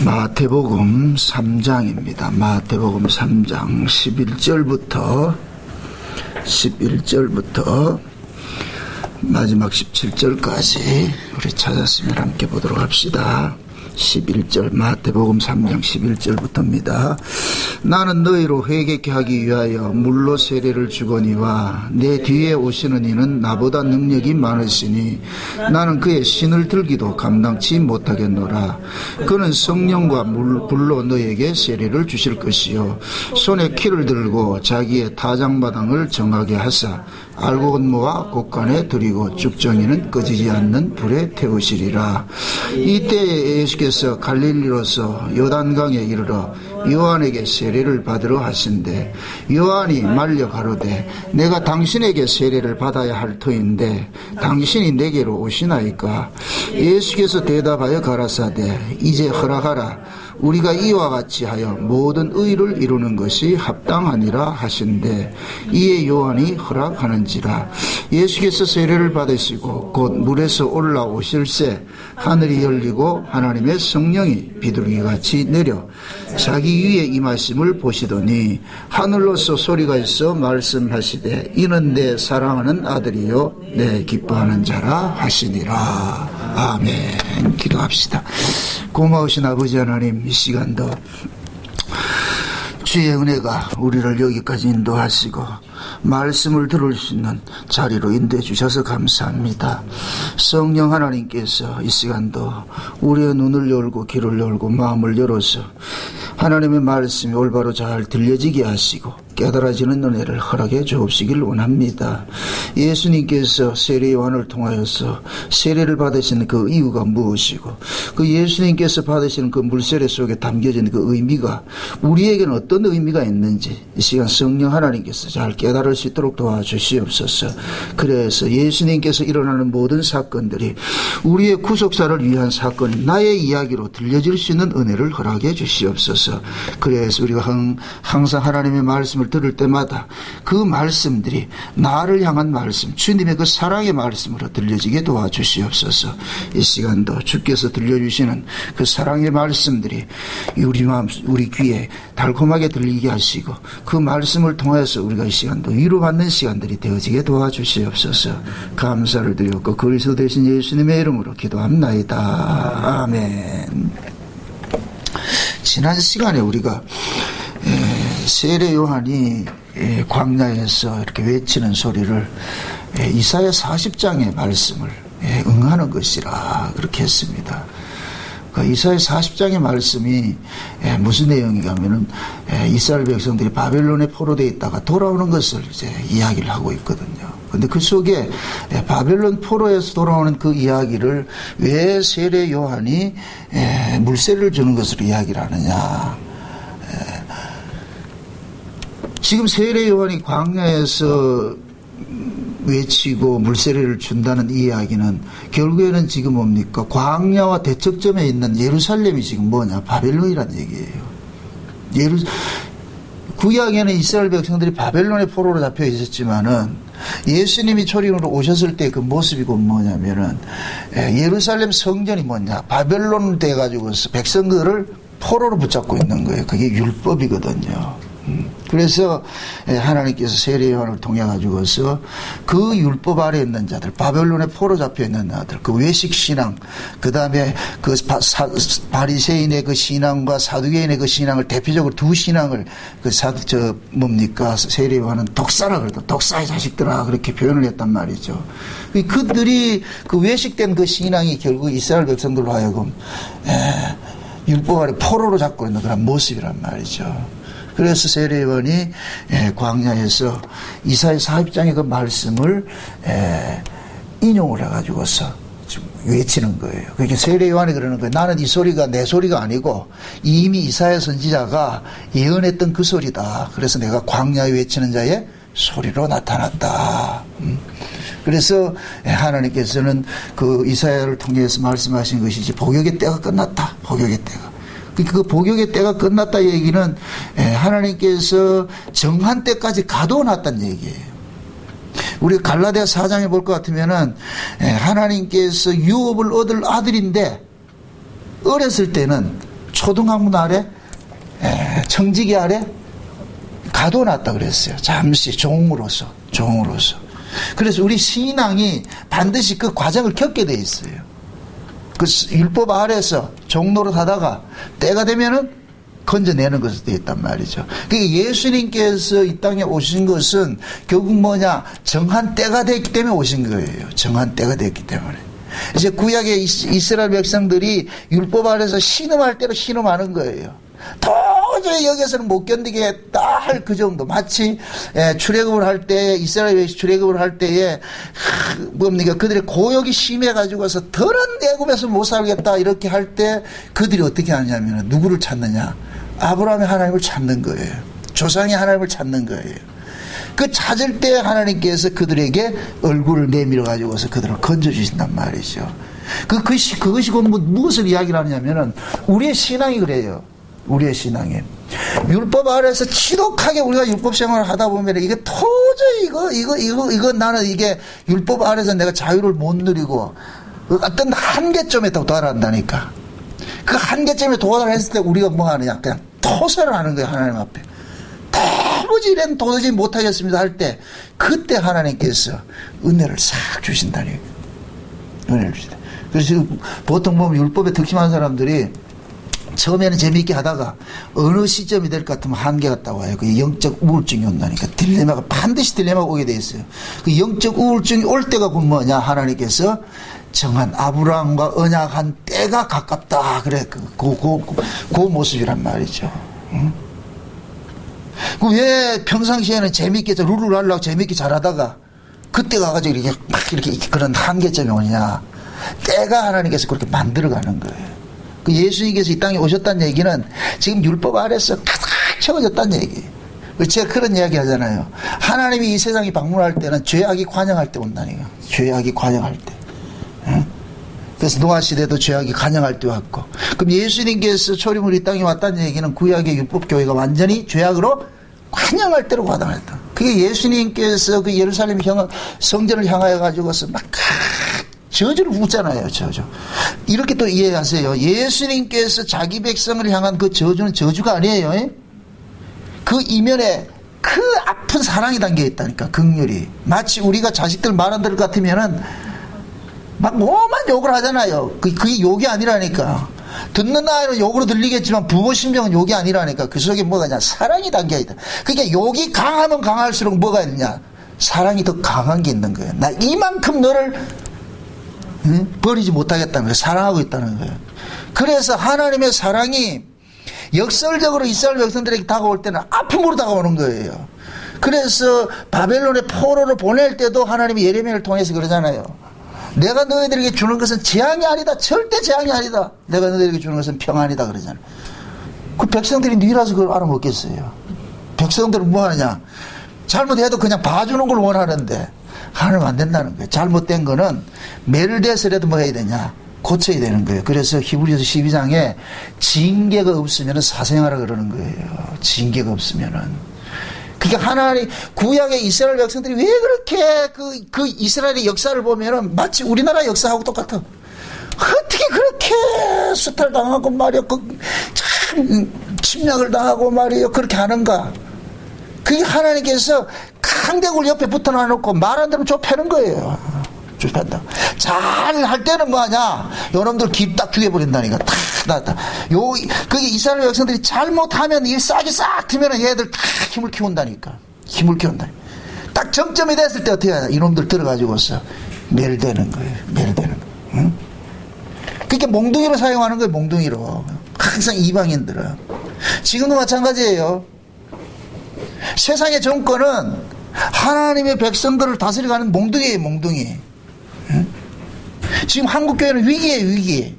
마태복음 3장입니다. 마태복음 3장 11절부터 마지막 17절까지 우리 찾았으면 함께 보도록 합시다. 11절 마태복음 3장 11절부터입니다. 나는 너희로 회개케 하기 위하여 물로 세례를 주거니와 내 뒤에 오시는 이는 나보다 능력이 많으시니 나는 그의 신을 들기도 감당치 못하겠노라. 그는 성령과 불로 너희에게 세례를 주실 것이요 손에 키를 들고 자기의 타작마당을 정하게 하사 알곡은모와 곡간에 들이고 죽정이는 꺼지지 않는 불에 태우시리라. 이때에 예수께서 갈릴리로서 요단강에 이르러 요한에게 세례를 받으러 하신대 요한이 말려 가로되 내가 당신에게 세례를 받아야 할 터인데 당신이 내게로 오시나이까. 예수께서 대답하여 가라사대 이제 허락하라. 우리가 이와 같이 하여 모든 의를 이루는 것이 합당하니라 하신대 이에 요한이 허락하는지라. 예수께서 세례를 받으시고 곧 물에서 올라오실새 하늘이 열리고 하나님의 성령이 비둘기같이 내려 자기 위에 임하심을 보시더니 하늘로서 소리가 있어 말씀하시되 이는 내 사랑하는 아들이요 내 기뻐하는 자라 하시니라. 아멘. 기도합시다. 고마우신 아버지 하나님, 이 시간도 주의 은혜가 우리를 여기까지 인도하시고 말씀을 들을 수 있는 자리로 인도해 주셔서 감사합니다. 성령 하나님께서 이 시간도 우리의 눈을 열고 귀를 열고 마음을 열어서 하나님의 말씀이 올바로 잘 들려지게 하시고 깨달아지는 은혜를 허락해 주옵시길 원합니다. 예수님께서 세례 요한을 통하여서 세례를 받으시는 그 이유가 무엇이고 그 예수님께서 받으시는 그 물세례 속에 담겨진 그 의미가 우리에게는 어떤 의미가 있는지 이 시간 성령 하나님께서 잘 깨달을 수 있도록 도와주시옵소서. 그래서 예수님께서 일어나는 모든 사건들이 우리의 구속사를 위한 사건, 나의 이야기로 들려질 수 있는 은혜를 허락해 주시옵소서. 그래서 우리가 항상 하나님의 말씀을 들을 때마다 그 말씀들이 나를 향한 말씀, 주님의 그 사랑의 말씀으로 들려지게 도와주시옵소서. 이 시간도 주께서 들려주시는 그 사랑의 말씀들이 우리 마음, 우리 귀에 달콤하게 들리게 하시고 그 말씀을 통해서 우리가 이 시간도 위로받는 시간들이 되어지게 도와주시옵소서. 감사를 드렸고 그리스도 되신 예수님의 이름으로 기도합나이다. 아멘. 지난 시간에 우리가 세례 요한이 광야에서 이렇게 외치는 소리를 이사야 40장의 말씀을 응하는 것이라 그렇게 했습니다. 그 이사야 40장의 말씀이 무슨 내용인가 하면은 이스라엘 백성들이 바벨론에 포로되어 있다가 돌아오는 것을 이제 이야기를 하고 있거든요. 근데 그 속에 바벨론 포로에서 돌아오는 그 이야기를 왜 세례 요한이 물세례를 주는 것으로 이야기를 하느냐. 지금 세례 요한이 광야에서 외치고 물세례를 준다는 이야기는 결국에는 지금 뭡니까? 광야와 대척점에 있는 예루살렘이 지금 뭐냐? 바벨론이란 얘기예요. 구약에는 이스라엘 백성들이 바벨론의 포로로 잡혀 있었지만은 예수님이 초림으로 오셨을 때 그 모습이 곧 뭐냐면은 예루살렘 성전이 뭐냐? 바벨론 돼가지고 백성들을 포로로 붙잡고 있는 거예요. 그게 율법이거든요. 그래서 하나님께서 세례 요한을 통해 가지고서 그 율법 아래에 있는 자들, 바벨론에 포로 잡혀 있는 자들, 그 외식 신앙, 그 다음에 그 바리새인의 그 신앙과 사두개인의 그 신앙을 대표적으로 두 신앙을 세례 요한은 독사라 그래도 독사의 자식들아 그렇게 표현을 했단 말이죠. 그들이 그 외식된 그 신앙이 결국 이스라엘 백성들로 하여금 율법 아래 포로로 잡고 있는 그런 모습이란 말이죠. 그래서 세례 요한이 광야에서 이사야 40장의 그 말씀을 인용을 해가지고서 외치는 거예요. 그러니까 세례 요한이 그러는 거예요. 나는 이 소리가 내 소리가 아니고 이미 이사야 선지자가 예언했던 그 소리다. 그래서 내가 광야에 외치는 자의 소리로 나타났다. 그래서 하나님께서는 그 이사야를 통해서 말씀하신 것이지 복역의 때가 끝났다. 복역의 때가. 그 복역의 때가 끝났다 얘기는 하나님께서 정한 때까지 가둬놨다는 얘기예요. 우리 갈라디아 4장에 볼 것 같으면은 하나님께서 유업을 얻을 아들인데 어렸을 때는 초등학문 아래, 청지기 아래 가둬놨다 그랬어요. 잠시 종으로서. 그래서 우리 신앙이 반드시 그 과정을 겪게 돼 있어요. 그 율법 아래에서 종노릇 하다가 때가 되면은 건져내는 것으로 되어 있단 말이죠. 그러니까 예수님께서 이 땅에 오신 것은 결국 뭐냐, 정한 때가 됐기 때문에 오신 거예요. 정한 때가 됐기 때문에. 이제 구약의 이스라엘 백성들이 율법 아래에서 신음할 대로 신음하는 거예요. 도저히 여기서는 못 견디겠다 할 그 정도. 마치 출애굽을 할 때, 이스라엘이 출애굽을 할 때에 뭡니까, 그들의 고역이 심해가지고서 더런 애굽에서 못 살겠다 이렇게 할 때 그들이 어떻게 하냐면 누구를 찾느냐, 아브라함의 하나님을 찾는 거예요. 조상의 하나님을 찾는 거예요. 그 찾을 때 하나님께서 그들에게 얼굴을 내밀어 가지고서 그들을 건져주신단 말이죠. 그것이 곧 무엇을 이야기를 하냐면은 우리의 신앙이 그래요. 우리의 신앙에 율법 아래에서 지독하게 우리가 율법 생활을 하다 보면 이게 도저히 이거 나는 이게 율법 아래에서 내가 자유를 못 누리고 어떤 한계점에 도달한다니까. 그 한계점에 도달했을 때 우리가 뭐 하느냐, 그냥 토설을 하는 거예요. 하나님 앞에 도무지 이래는 도저히 못하겠습니다 할 때, 그때 하나님께서 은혜를 싹 주신다니. 은혜를 주신다. 그래서 보통 보면 율법에 득심한 사람들이 처음에는 재미있게 하다가 어느 시점이 될 것 같으면 한계가 딱 와요. 그 영적 우울증이 온다니까. 딜레마가, 반드시 딜레마가 오게 돼 있어요. 그 영적 우울증이 올 때가 그 뭐냐, 하나님께서 정한 아브라함과 언약한 때가 가깝다. 그래. 그 모습이란 말이죠. 응? 왜 평상시에는 재미있게 룰루랄라 재미있게 잘하다가 그때 가가지고 이렇게 그런 한계점이 오냐. 때가 하나님께서 그렇게 만들어가는 거예요. 그 예수님께서 이 땅에 오셨다는 얘기는 지금 율법 아래서 가득 채워졌다는 얘기예요. 제가 그런 이야기 하잖아요. 하나님이 이 세상에 방문할 때는 죄악이 관영할 때 온다니까. 죄악이 관영할 때. 응? 그래서 노아 시대도 죄악이 관영할 때 왔고, 그럼 예수님께서 초림으로 이 땅에 왔다는 얘기는 구약의 율법 교회가 완전히 죄악으로 관영할 때로 과당했다. 그게 예수님께서 그 예루살렘 성전을 향하여 가지고서 막 저주를 붓잖아요. 저주. 이렇게 또 이해하세요. 예수님께서 자기 백성을 향한 그 저주는 저주가 아니에요. 그 이면에 그 아픈 사랑이 담겨 있다니까. 긍휼이. 마치 우리가 자식들 말 안 들을 것 같으면은 막 뭐만 욕을 하잖아요. 그게 욕이 아니라니까. 듣는 아이는 욕으로 들리겠지만 부모 심정은 욕이 아니라니까. 그 속에 뭐가 있냐, 사랑이 담겨 있다. 그러니까 욕이 강하면 강할수록 뭐가 있냐, 사랑이 더 강한 게 있는 거예요. 나 이만큼 너를 버리지 못하겠다는 거예요. 사랑하고 있다는 거예요. 그래서 하나님의 사랑이 역설적으로 이스라엘 백성들에게 다가올 때는 아픔으로 다가오는 거예요. 그래서 바벨론의 포로를 보낼 때도 하나님이 예레미야를 통해서 그러잖아요. 내가 너희들에게 주는 것은 재앙이 아니다. 절대 재앙이 아니다. 내가 너희들에게 주는 것은 평안이다 그러잖아요. 그 백성들이 니라서 그걸 알아먹겠어요. 백성들은 뭐 하느냐, 잘못해도 그냥 봐주는 걸 원하는데 하나님 안 된다는 거예요. 잘못된 거는 매를 대서라도 뭐 해야 되냐, 고쳐야 되는 거예요. 그래서 히브리서 12장에 징계가 없으면 사생하라 그러는 거예요. 징계가 없으면은. 그러니까 하나님, 구약의 이스라엘 백성들이 왜 그렇게 그 이스라엘의 역사를 보면은 마치 우리나라 역사하고 똑같아. 어떻게 그렇게 수탈당하고 말이야, 참 침략을 당하고 말이에요, 그렇게 하는가. 그게 하나님께서 강대국을 옆에 붙어 놔놓고 말 안 들으면 좁혀는 거예요. 좁힌다. 잘 할 때는 뭐 하냐, 요놈들 기 딱 죽여버린다니까. 탁 나왔다. 그게 이스라엘 백성들이 잘못하면 이 싹이 싹 트면은 얘들 다 힘을 키운다니까. 힘을 키운다니까. 딱 정점이 됐을 때 어떻게 하냐, 이놈들 들어가지고서 멸되는 거예요. 멸되는 거예요. 응? 그러니까 몽둥이로 사용하는 거예요. 몽둥이로. 항상 이방인들은. 지금도 마찬가지예요. 세상의 정권은 하나님의 백성들을 다스려가는 몽둥이에요. 몽둥이. 응? 지금 한국교회는 위기예요. 위기.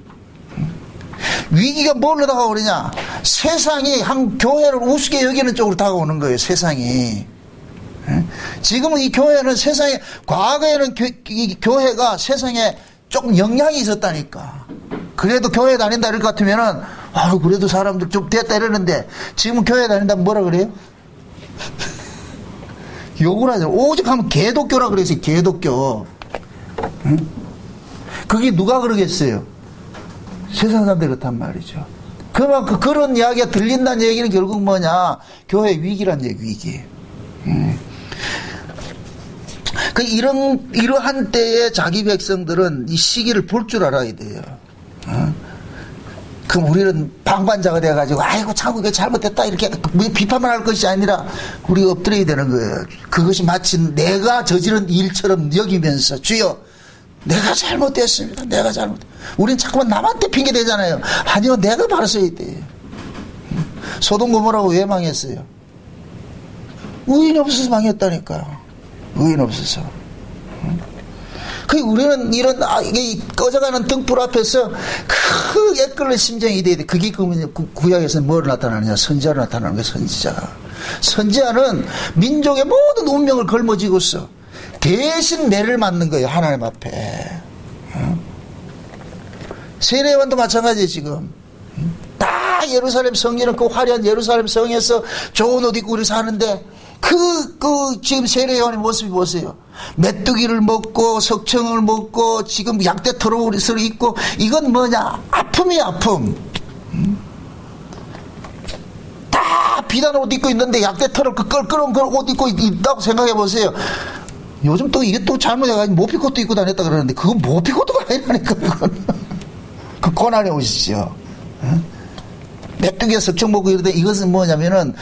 위기가 뭘로 다가오느냐, 세상이 한 교회를 우습게 여기는 쪽으로 다가오는 거예요. 세상이. 지금은 이 교회는 세상에, 과거에는 이 교회가 세상에 조금 영향이 있었다니까. 그래도 교회 다닌다 이럴 것 같으면은 그래도 사람들 좀 됐다 이러는데, 지금은 교회 다닌다면 뭐라 그래요? 욕을 하죠. 오직 하면 개독교라 그랬어요. 개독교. 그게 누가 그러겠어요? 세상 사람들이 그렇단 말이죠. 그런 이야기가 들린다는 얘기는 결국 뭐냐? 교회 위기란 얘기, 위기. 이러한 때에 자기 백성들은 이 시기를 볼 줄 알아야 돼요. 그럼 우리는 방관자가 돼가지고, 아이고, 참, 그게 잘못됐다. 이렇게 비판만 할 것이 아니라, 우리가 엎드려야 되는 거예요. 그것이 마치 내가 저지른 일처럼 여기면서, 주여, 내가 잘못됐습니다. 내가 잘못. 우린 자꾸만 남한테 핑계 대잖아요. 아니요, 내가 바로 써야 돼요. 소돔 고모라고 왜 망했어요? 의인 없어서 망했다니까. 의인 없어서. 우리는 이게 꺼져가는 등불 앞에서 크게 끓는 심정이 돼야 돼. 그게 구약에서 뭐로 나타나느냐? 선지자로 나타나는 거야, 선지자. 선지자는 민족의 모든 운명을 걸머쥐고서 대신 매를 맞는 거예요, 하나님 앞에. 세례요한도 마찬가지예요, 지금. 다 예루살렘 성전은 그 화려한 예루살렘 성에서 좋은 옷 입고 우리 사는데, 지금 세례요한의 모습이 보세요. 메뚜기를 먹고 석청을 먹고 지금 약대 털옷을 입고, 이건 뭐냐? 아픔이야, 아픔. 다 비단 옷 입고 있는데 약대 털을 껄끄러운 그런 옷 입고 있다고 생각해 보세요. 요즘 또 이게 또 잘못해가지고 모피코트 입고 다녔다 그러는데, 그건 모피코트가 아니라니까, 그건. 그 고난의 옷이죠. 메뚜기가 석청 먹고 이러는데, 이것은 뭐냐면은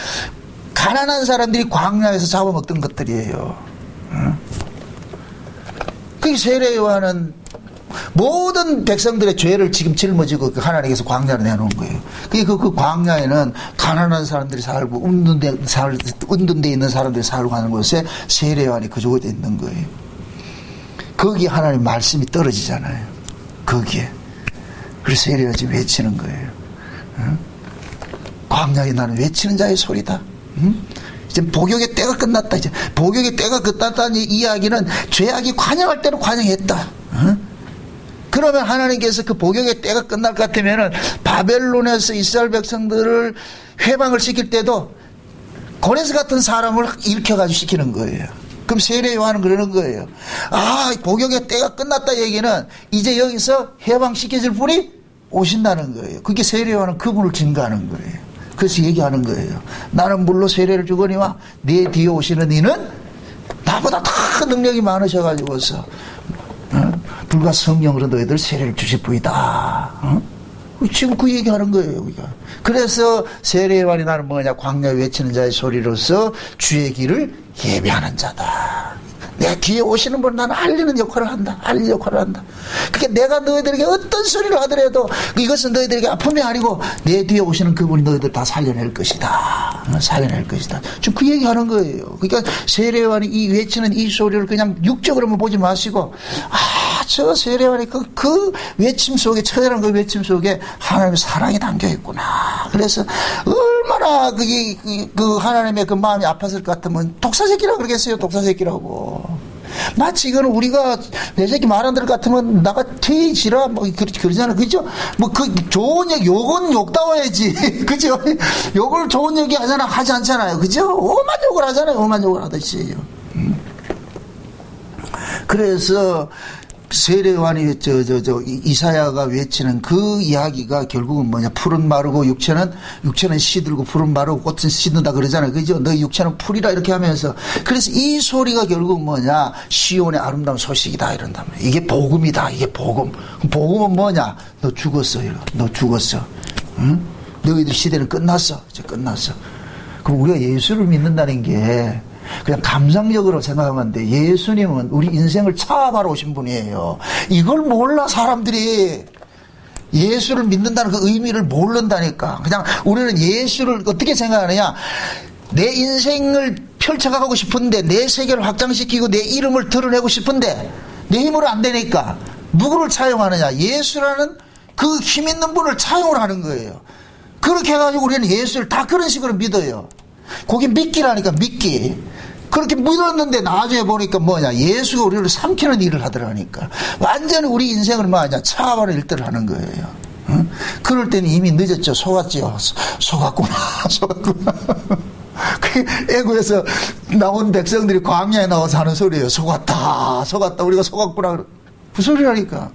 가난한 사람들이 광야에서 잡아먹던 것들이에요. 그 세례요한은 모든 백성들의 죄를 지금 짊어지고 하나님께서 광야로 내놓은 거예요. 그 광야에는 가난한 사람들이 살고 은둔데 있는 사람들이 살고 하는 곳에 세례요한이 그쪽에 있는 거예요. 거기에 하나님 말씀이 떨어지잖아요. 거기에. 그래서 세례요한이 지금 외치는 거예요. 광야에 나는 외치는 자의 소리다. 이제 복역의 때가 끝났다. 이제 복역의 때가 끝났다는 이야기는 죄악이 관영할 때로 관영했다. 그러면 하나님께서 그 복역의 때가 끝날 것 같으면은 바벨론에서 이스라엘 백성들을 회방을 시킬 때도 고레스 같은 사람을 일으켜가지고 시키는 거예요. 그럼 세례 요한은 그러는 거예요. 아, 복역의 때가 끝났다 얘기는 이제 여기서 해방시켜줄 분이 오신다는 거예요. 그게 세례 요한은 그분을 증거하는 거예요. 그래서 얘기하는 거예요. 나는 물로 세례를 주거니와 내 뒤에 오시는 이는 나보다 더 능력이 많으셔가지고서 불과 성령으로 너희들 세례를 주실 분이다. 지금 그 얘기하는 거예요, 우리가. 그래서 세례 요한이 나는 뭐냐? 광야에 외치는 자의 소리로서 주의 길을 예비하는 자다. 내 뒤에 오시는 분은 나는 알리는 역할을 한다. 알리는 역할을 한다. 그러니까 내가 너희들에게 어떤 소리를 하더라도 이것은 너희들에게 아픔이 아니고 내 뒤에 오시는 그분이 너희들 다 살려낼 것이다. 살려낼 것이다. 지금 그 얘기하는 거예요. 그러니까 세례 요한이 이 외치는 이 소리를 그냥 육적으로만 보지 마시고, 저 세례 요한이 그 외침 속에, 처절한 그 외침 속에 하나님의 사랑이 담겨 있구나. 그래서 얼마나 그 하나님의 그 마음이 아팠을 것 같으면 독사새끼라고 그러겠어요. 독사새끼라고. 마치 이거는 우리가 내 새끼 말 안 들을 것 같으면 나가 퇴지라 뭐 그러잖아. 그죠? 뭐 그 좋은 얘기, 욕은 욕다워야지. 그죠? 욕을 좋은 얘기 하지 않잖아요. 그죠? 오만 욕을 하잖아요. 오만 욕을 하듯이. 그래서 세례 요한이 이사야가 외치는 그 이야기가 결국은 뭐냐? 풀은 마르고 육체는 시들고 풀은 마르고 꽃은 시든다 그러잖아요. 그죠? 너희 육체는 풀이라 이렇게 하면서, 그래서 이 소리가 결국 뭐냐? 시온의 아름다운 소식이다 이런다. 이게 복음이다. 이게 복음. 복음은 뭐냐? 너 죽었어. 너 죽었어. 응? 너희들 시대는 끝났어. 이제 끝났어. 그럼 우리가 예수를 믿는다는 게 그냥 감상적으로 생각하면 안 돼. 예수님은 우리 인생을 차압하러 오신 분이에요. 이걸 몰라 사람들이. 예수를 믿는다는 그 의미를 모른다니까. 그냥 우리는 예수를 어떻게 생각하느냐? 내 인생을 펼쳐가고 싶은데, 내 세계를 확장시키고 내 이름을 드러내고 싶은데 내 힘으로 안 되니까 누구를 차용하느냐? 예수라는 그 힘 있는 분을 차용을 하는 거예요. 그렇게 해가지고 우리는 예수를 다 그런 식으로 믿어요. 거기 믿기라니까, 믿기. 그렇게 믿었는데 나중에 보니까 뭐냐? 예수가 우리를 삼키는 일을 하더라니까. 완전히 우리 인생을 뭐냐? 차압하는 일들을 하는 거예요. 응? 그럴 때는 이미 늦었죠. 속았죠. 속았구나. 그 애국에서 나온 백성들이 광야에 나와서 하는 소리예요. 속았다. 우리가 속았구나. 그 소리라니까.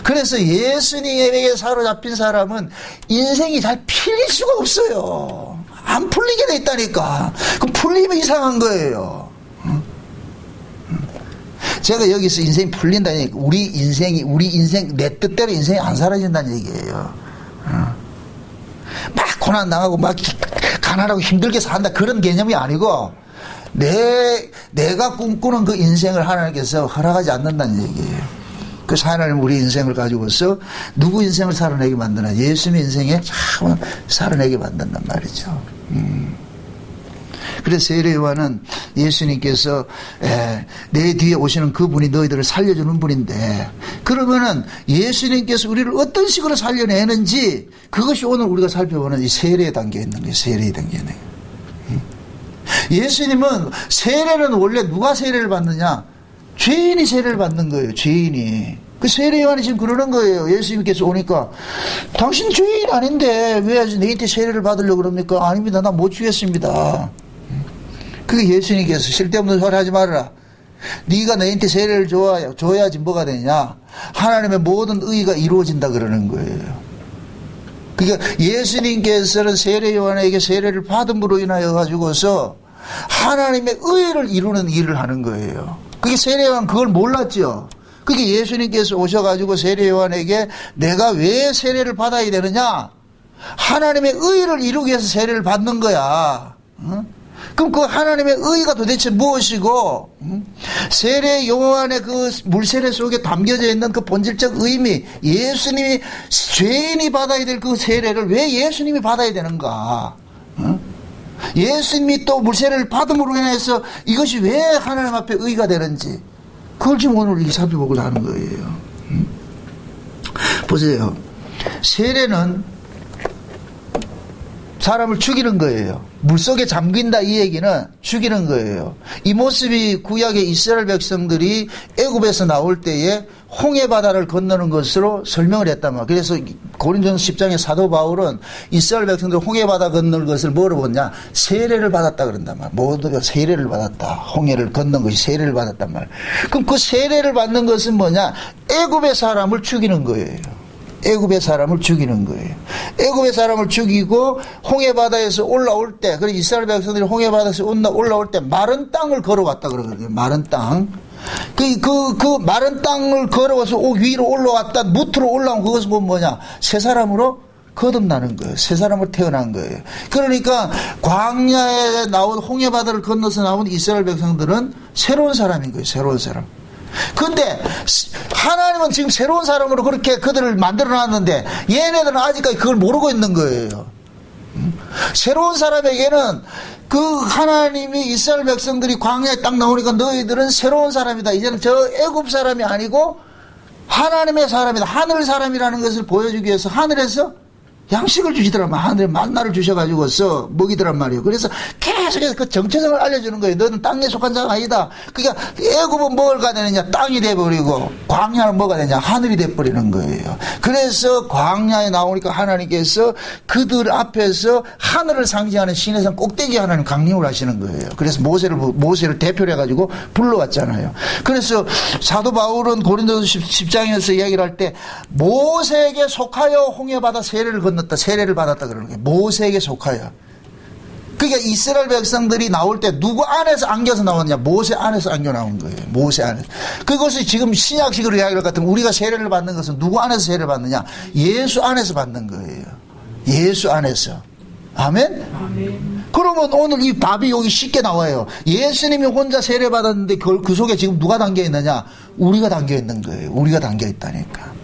그래서 예수님에게 사로잡힌 사람은 인생이 잘 풀릴 수가 없어요. 안 풀리게 돼 있다니까. 그럼 풀리면 이상한 거예요. 제가 여기서 인생이 풀린다니, 우리 인생, 내 뜻대로 인생이 안 사라진다는 얘기예요. 막 고난 당하고 막 가난하고 힘들게 산다 그런 개념이 아니고, 내가 꿈꾸는 그 인생을 하나님께서 허락하지 않는다는 얘기예요. 그래서 하나님 우리 인생을 가지고서 누구 인생을 살아내게 만드나? 예수님의 인생에 참 살아내게 만든단 말이죠. 그래서 세례 요한은 예수님께서 내 뒤에 오시는 그분이 너희들을 살려주는 분인데, 그러면은 예수님께서 우리를 어떤 식으로 살려내는지 그것이 오늘 우리가 살펴보는 이 세례에 담겨 있는 거예요. 세례에 담겨 있는 거예요. 예수님은 세례는 원래 누가 세례를 받느냐? 죄인이 세례를 받는 거예요. 죄인이. 그 세례 요한이 지금 그러는 거예요. 예수님께서 오니까 당신 죄인 아닌데 왜 내한테 세례를 받으려고 그럽니까? 아닙니다. 나 못 주겠습니다. 그게 예수님께서 쓸데없는 소리 하지 말아라. 네가 내한테 세례를 줘야지 뭐가 되냐? 하나님의 모든 의가 이루어진다 그러는 거예요. 그러니까 예수님께서는 세례 요한에게 세례를 받음으로 인하여 가지고서 하나님의 의를 이루는 일을 하는 거예요. 그게 세례 요한 그걸 몰랐죠. 그게 예수님께서 오셔가지고 세례 요한에게 내가 왜 세례를 받아야 되느냐? 하나님의 의를 이루기 위해서 세례를 받는 거야. 그럼 그 하나님의 의가 도대체 무엇이고, 세례 요한의 그 물세례 속에 담겨져 있는 그 본질적 의미, 예수님이 죄인이 받아야 될 그 세례를 왜 예수님이 받아야 되는가? 예수님이 또 물세례를 받음으로 인해서 이것이 왜 하나님 앞에 의가 되는지, 그걸 지금 오늘 이 살펴보고자 하는 거예요. 보세요. 세례는 사람을 죽이는 거예요. 물속에 잠긴다 이 얘기는 죽이는 거예요. 이 모습이 구약의 이스라엘 백성들이 애굽에서 나올 때에 홍해바다를 건너는 것으로 설명을 했단 말이에요. 그래서 고린도전서 10장의 사도 바울은 이스라엘 백성들 홍해바다 건널 것을 뭐로 보냐? 세례를 받았다 그런단 말이에요. 모두가 세례를 받았다. 홍해를 건넌 것이 세례를 받았단 말이에요. 그럼 그 세례를 받는 것은 뭐냐? 애굽의 사람을 죽이는 거예요. 애굽의 사람을 죽이는 거예요. 애굽의 사람을 죽이고 홍해바다에서 올라올 때, 그리고 이스라엘 백성들이 홍해바다에서 올라올 때 마른 땅을 걸어왔다 그러거든요. 마른 땅. 그 마른 땅을 걸어와서 위로 올라왔다, 무트로 올라온 그것은 뭐냐? 새 사람으로 거듭나는 거예요. 새 사람으로 태어난 거예요. 그러니까 광야에 나온 홍해바다를 건너서 나온 이스라엘 백성들은 새로운 사람인 거예요. 새로운 사람. 근데 하나님은 지금 새로운 사람으로 그렇게 그들을 만들어 놨는데 얘네들은 아직까지 그걸 모르고 있는 거예요. 새로운 사람에게는 그 하나님이 이스라엘 백성들이 광야에 딱 나오니까 너희들은 새로운 사람이다. 이제는 저 애굽 사람이 아니고 하나님의 사람이다. 하늘 사람이라는 것을 보여주기 위해서 하늘에서 양식을 주시더란 말이에요. 하늘에 만나를 주셔가지고서 먹이더란 말이에요. 그래서 계속해서 그 정체성을 알려주는 거예요. 너는 땅에 속한 자가 아니다. 그러니까 애굽은 뭐가 되느냐? 땅이 돼버리고, 광야는 뭐가 되냐? 하늘이 돼버리는 거예요. 그래서 광야에 나오니까 하나님께서 그들 앞에서 하늘을 상징하는 시내산 꼭대기 하나님 강림을 하시는 거예요. 그래서 모세를 대표로 해가지고 불러왔잖아요. 그래서 사도 바울은 고린도서 10장에서 이야기를 할 때 모세에게 속하여 홍해바다 세례를 받았다 그러는 거예요. 모세에게 속하여. 그러니까 이스라엘 백성들이 나올 때 누구 안에서 안겨서 나왔냐? 모세 안에서 안겨 나온 거예요. 모세 안에서. 그것이 지금 신약식으로 이야기할 것 같으면 우리가 세례를 받는 것은 누구 안에서 세례를 받느냐? 예수 안에서 받는 거예요. 예수 안에서. 아멘? 아멘. 그러면 오늘 이 답이 여기 쉽게 나와요. 예수님이 혼자 세례 받았는데 그 속에 지금 누가 담겨 있느냐? 우리가 담겨 있는 거예요. 우리가 담겨 있다니까.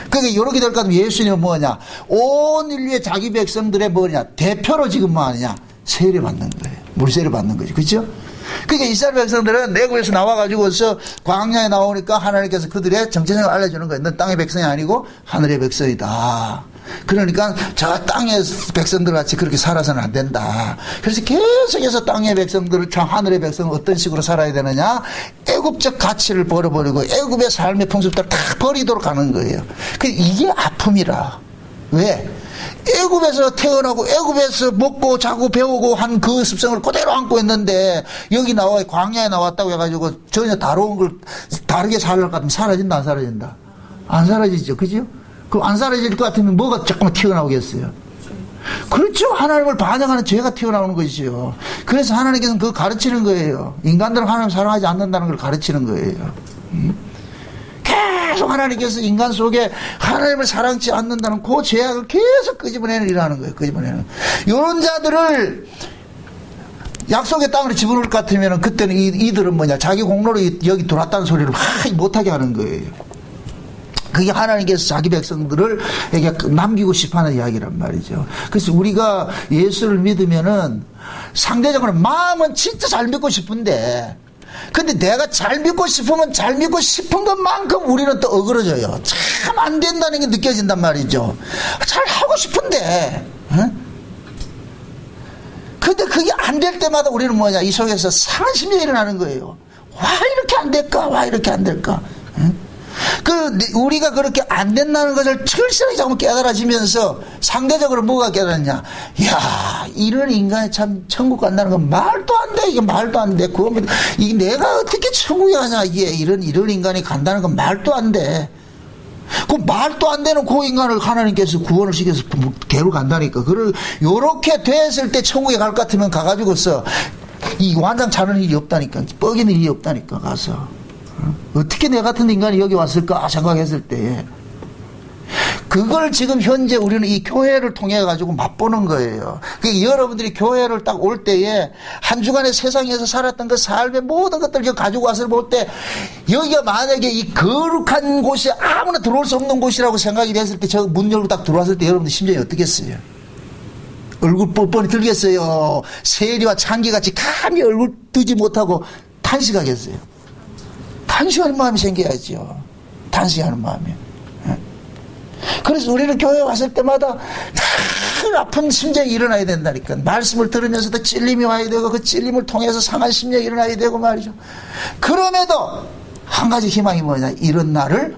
그러니까 이렇게 될 것 같으면 예수님은 뭐냐? 온 인류의 자기 백성들의 뭐냐? 대표로 지금 뭐하냐? 세례 받는 거예요. 물세례 받는 거죠. 그렇죠? 그러니까 이스라엘 백성들은 내국에서 나와가지고서 광야에 나오니까 하나님께서 그들의 정체성을 알려주는 거예요. 넌 땅의 백성이 아니고 하늘의 백성이다. 그러니까 저 땅의 백성들 같이 그렇게 살아서는 안 된다. 그래서 계속해서 땅의 백성들을 저 하늘의 백성은 어떤 식으로 살아야 되느냐? 애굽적 가치를 버려버리고 애굽의 삶의 풍습들을 다 버리도록 하는 거예요. 이게 아픔이라. 왜? 애굽에서 태어나고 애굽에서 먹고 자고 배우고 한 그 습성을 그대로 안고 있는데 여기 나와 광야에 나왔다고 해가지고 전혀 다른 걸 다르게 살을 같으면 사라진다 안 사라진다? 안 사라지죠. 그죠? 그럼 안 사라질 것 같으면 뭐가 조금 튀어나오겠어요? 그렇죠. 하나님을 반역하는 죄가 튀어나오는 것이죠. 그래서 하나님께서는 그거 가르치는 거예요. 인간들은 하나님 사랑하지 않는다는 걸 가르치는 거예요. 계속 하나님께서 인간 속에 하나님을 사랑치 않는다는 그 죄악을 계속 끄집어내는 일하는 거예요. 끄집어내는. 이런 자들을 약속의 땅으로 집어넣을 것 같으면 그때는 이들은 뭐냐. 자기 공로로 여기 들어왔다는 소리를 못하게 하는 거예요. 그게 하나님께서 자기 백성들을 남기고 싶어 하는 이야기란 말이죠. 그래서 우리가 예수를 믿으면은 상대적으로 마음은 진짜 잘 믿고 싶은데, 근데 내가 잘 믿고 싶으면 잘 믿고 싶은 것만큼 우리는 또 어그러져요. 참 안 된다는 게 느껴진단 말이죠. 잘 하고 싶은데, 근데 그게 안 될 때마다 우리는 뭐냐, 이 속에서 상한 심리가 일어나는 거예요. 와, 이렇게 안 될까? 와, 이렇게 안 될까? 우리가 그렇게 안 된다는 것을 철저히 자꾸 깨달아지면서 상대적으로 뭐가 깨달았냐? 야, 이런 인간이 참 천국 간다는 건 말도 안 돼. 이게 말도 안 돼. 이게 내가 어떻게 천국에 가냐? 이게 이런 인간이 간다는 건 말도 안 돼. 그 말도 안 되는 그 인간을 하나님께서 구원을 시켜서 개로 간다니까. 요렇게 됐을 때 천국에 갈 것 같으면 가가지고서 이 완장 차는 일이 없다니까. 뻐기는 일이 없다니까, 가서. 어떻게 내 같은 인간이 여기 왔을까 생각했을 때, 그걸 지금 현재 우리는 이 교회를 통해 가지고 맛보는 거예요. 그러니까 여러분들이 교회를 딱 올 때에 한 주간의 세상에서 살았던 그 삶의 모든 것들을 가지고 와서 볼 때, 여기가 만약에 이 거룩한 곳이 아무나 들어올 수 없는 곳이라고 생각이 됐을 때, 저 문 열고 딱 들어왔을 때 여러분들 심정이 어떻겠어요? 얼굴 뻔뻔히 들겠어요? 세리와 창기같이 감히 얼굴 뜨지 못하고 탄식하겠어요? 탄식하는 마음이 생겨야죠. 탄식하는 마음이. 그래서 우리는 교회 왔을 때마다 큰 아픈 심정이 일어나야 된다니까. 말씀을 들으면서도 찔림이 와야 되고, 그 찔림을 통해서 상한 심정이 일어나야 되고 말이죠. 그럼에도 한 가지 희망이 뭐냐, 이런 나를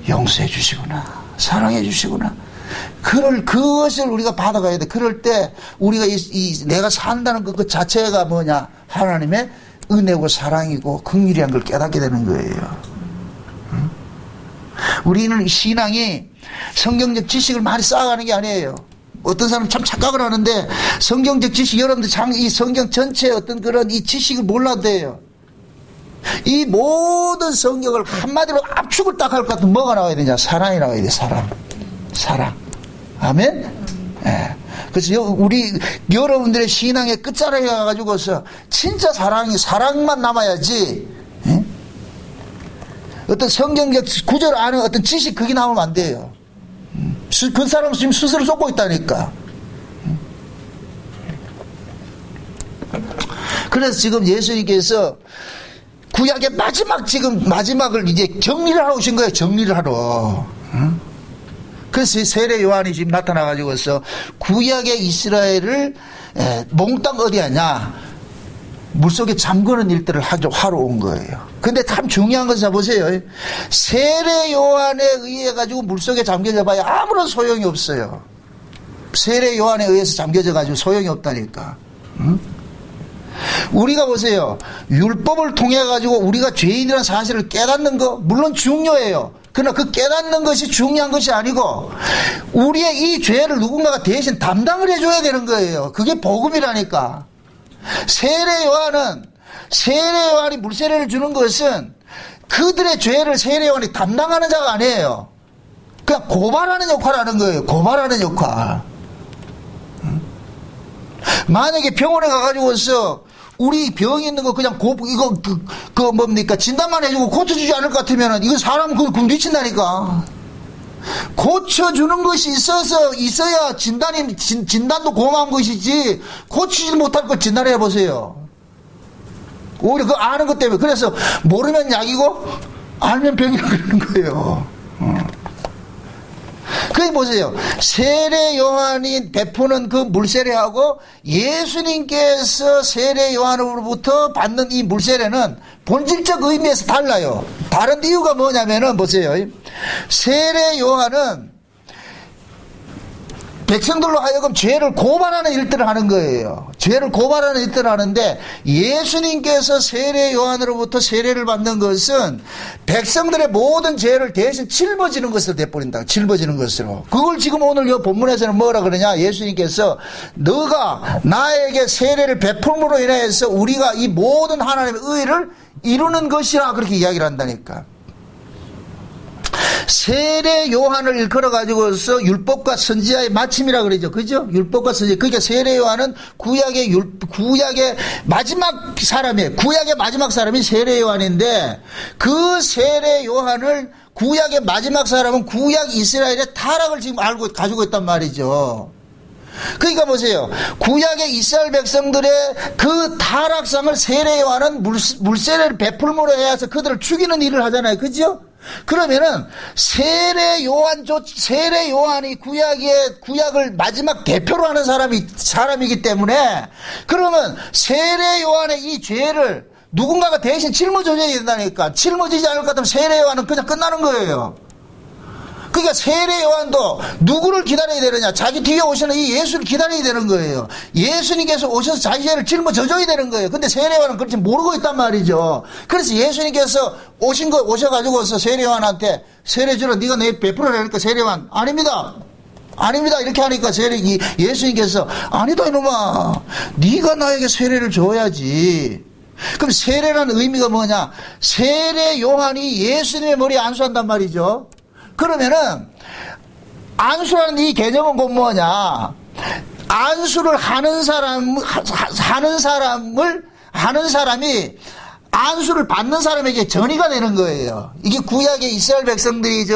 용서해 주시구나, 사랑해 주시구나. 그것을 우리가 받아가야 돼. 그럴 때 우리가 내가 산다는 그 자체가 뭐냐, 하나님의 은혜고 사랑이고 긍휼이란 걸 깨닫게 되는 거예요. 우리는 신앙이 성경적 지식을 많이 쌓아가는 게 아니에요. 어떤 사람은 참 착각을 하는데, 성경적 지식, 여러분들 이 성경 전체의 어떤 그런 이 지식을 몰라도 돼요. 이 모든 성경을 한마디로 압축을 딱 할 것 같으면 뭐가 나와야 되냐? 사랑이 나와야 돼. 사랑. 아멘? 예. 그래서 여러분들의 신앙의 끝자락에 가가지고서 진짜 사랑만 남아야지, 예? 어떤 성경적 구절 아는 어떤 지식, 그게 나오면 안 돼요. 그 사람은 지금 스스로 쏟고 있다니까. 그래서 지금 예수님께서 구약의 마지막을 이제 정리를 하러 오신 거예요. 정리를 하러. 그래서 세례 요한이 지금 나타나가지고서 구약의 이스라엘을 몽땅 어디 하냐, 물속에 잠그는 일들을 하러 온 거예요. 근데 참 중요한 것을 보세요. 세례 요한에 의해 가지고 물속에 잠겨져 봐야 아무런 소용이 없어요. 세례 요한에 의해서 잠겨져 가지고 소용이 없다니까. 우리가 보세요. 율법을 통해 가지고 우리가 죄인이라는 사실을 깨닫는 거 물론 중요해요. 그러나 그 깨닫는 것이 중요한 것이 아니고, 우리의 이 죄를 누군가가 대신 담당을 해줘야 되는 거예요. 그게 복음이라니까. 세례 요한이 물세례를 주는 것은 그들의 죄를 세례 요한이 담당하는 자가 아니에요. 그냥 고발하는 역할을 하는 거예요. 고발하는 역할. 만약에 병원에 가가지고서 우리 병이 있는 거 그냥 뭡니까, 진단만 해주고 고쳐주지 않을 것 같으면 이거 사람 미친다니까. 고쳐주는 것이 있어야 진단도 고마운 것이지, 고치지 못할 걸 진단해 보세요. 오히려 그 아는 것 때문에. 그래서 모르면 약이고 알면 병이라고 그러는 거예요. 그게 보세요. 세례 요한이 베푸는 그 물세례하고 예수님께서 세례 요한으로부터 받는 이 물세례는 본질적 의미에서 달라요. 다른 이유가 뭐냐면은 보세요. 세례 요한은 백성들로 하여금 죄를 고발하는 일들을 하는 거예요. 죄를 고발하는 일들을 하는데 예수님께서 세례 요한으로부터 세례를 받는 것은 백성들의 모든 죄를 대신 짊어지는 것으로 돼버린다. 짊어지는 것으로. 그걸 지금 오늘 이 본문에서는 뭐라 그러냐. 예수님께서 너가 나에게 세례를 베풀므로 인해서 우리가 이 모든 하나님의 의를 이루는 것이라 그렇게 이야기를 한다니까. 세례 요한을 일컬어 가지고서 율법과 선지자의 마침이라 그러죠. 그죠? 율법과 선지자. 그러니까 세례 요한은 구약의 마지막 사람이에요. 구약의 마지막 사람이 세례 요한인데 그 세례 요한을 구약의 마지막 사람은 구약 이스라엘의 타락을 지금 가지고 있단 말이죠. 그러니까 보세요. 구약의 이스라엘 백성들의 그 타락상을 세례 요한은 물세례를 베풀므로 해서 그들을 죽이는 일을 하잖아요. 그죠? 그러면은 세례 요한이 구약을 마지막 대표로 하는 사람이기 때문에 그러면 세례 요한의 이 죄를 누군가가 대신 짊어져야 된다니까. 짊어지지 않을 것 같으면 세례 요한은 그냥 끝나는 거예요. 그러니까 세례 요한도 누구를 기다려야 되느냐? 자기 뒤에 오시는 이 예수를 기다려야 되는 거예요. 예수님께서 오셔서 자기 죄를 짊어져줘야 되는 거예요. 근데 세례 요한은 그렇지 모르고 있단 말이죠. 그래서 예수님께서 오셔가지고서 세례 요한한테 세례 주라 네가 내 베풀어라니까 세례 요한 아닙니다. 이렇게 하니까 예수님께서 아니다 이놈아, 네가 나에게 세례를 줘야지. 그럼 세례라는 의미가 뭐냐? 세례 요한이 예수님의 머리에 안수한단 말이죠. 그러면은 안수라는 이 개념은 곧 뭐냐? 안수를 하는 사람이 안수를 받는 사람에게 전이가 되는 거예요. 이게 구약의 이스라엘 백성들이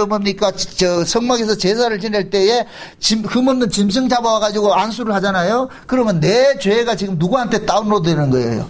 성막에서 제사를 지낼 때에 흠없는 짐승 잡아와가지고 안수를 하잖아요. 그러면 내 죄가 지금 누구한테 다운로드 되는 거예요?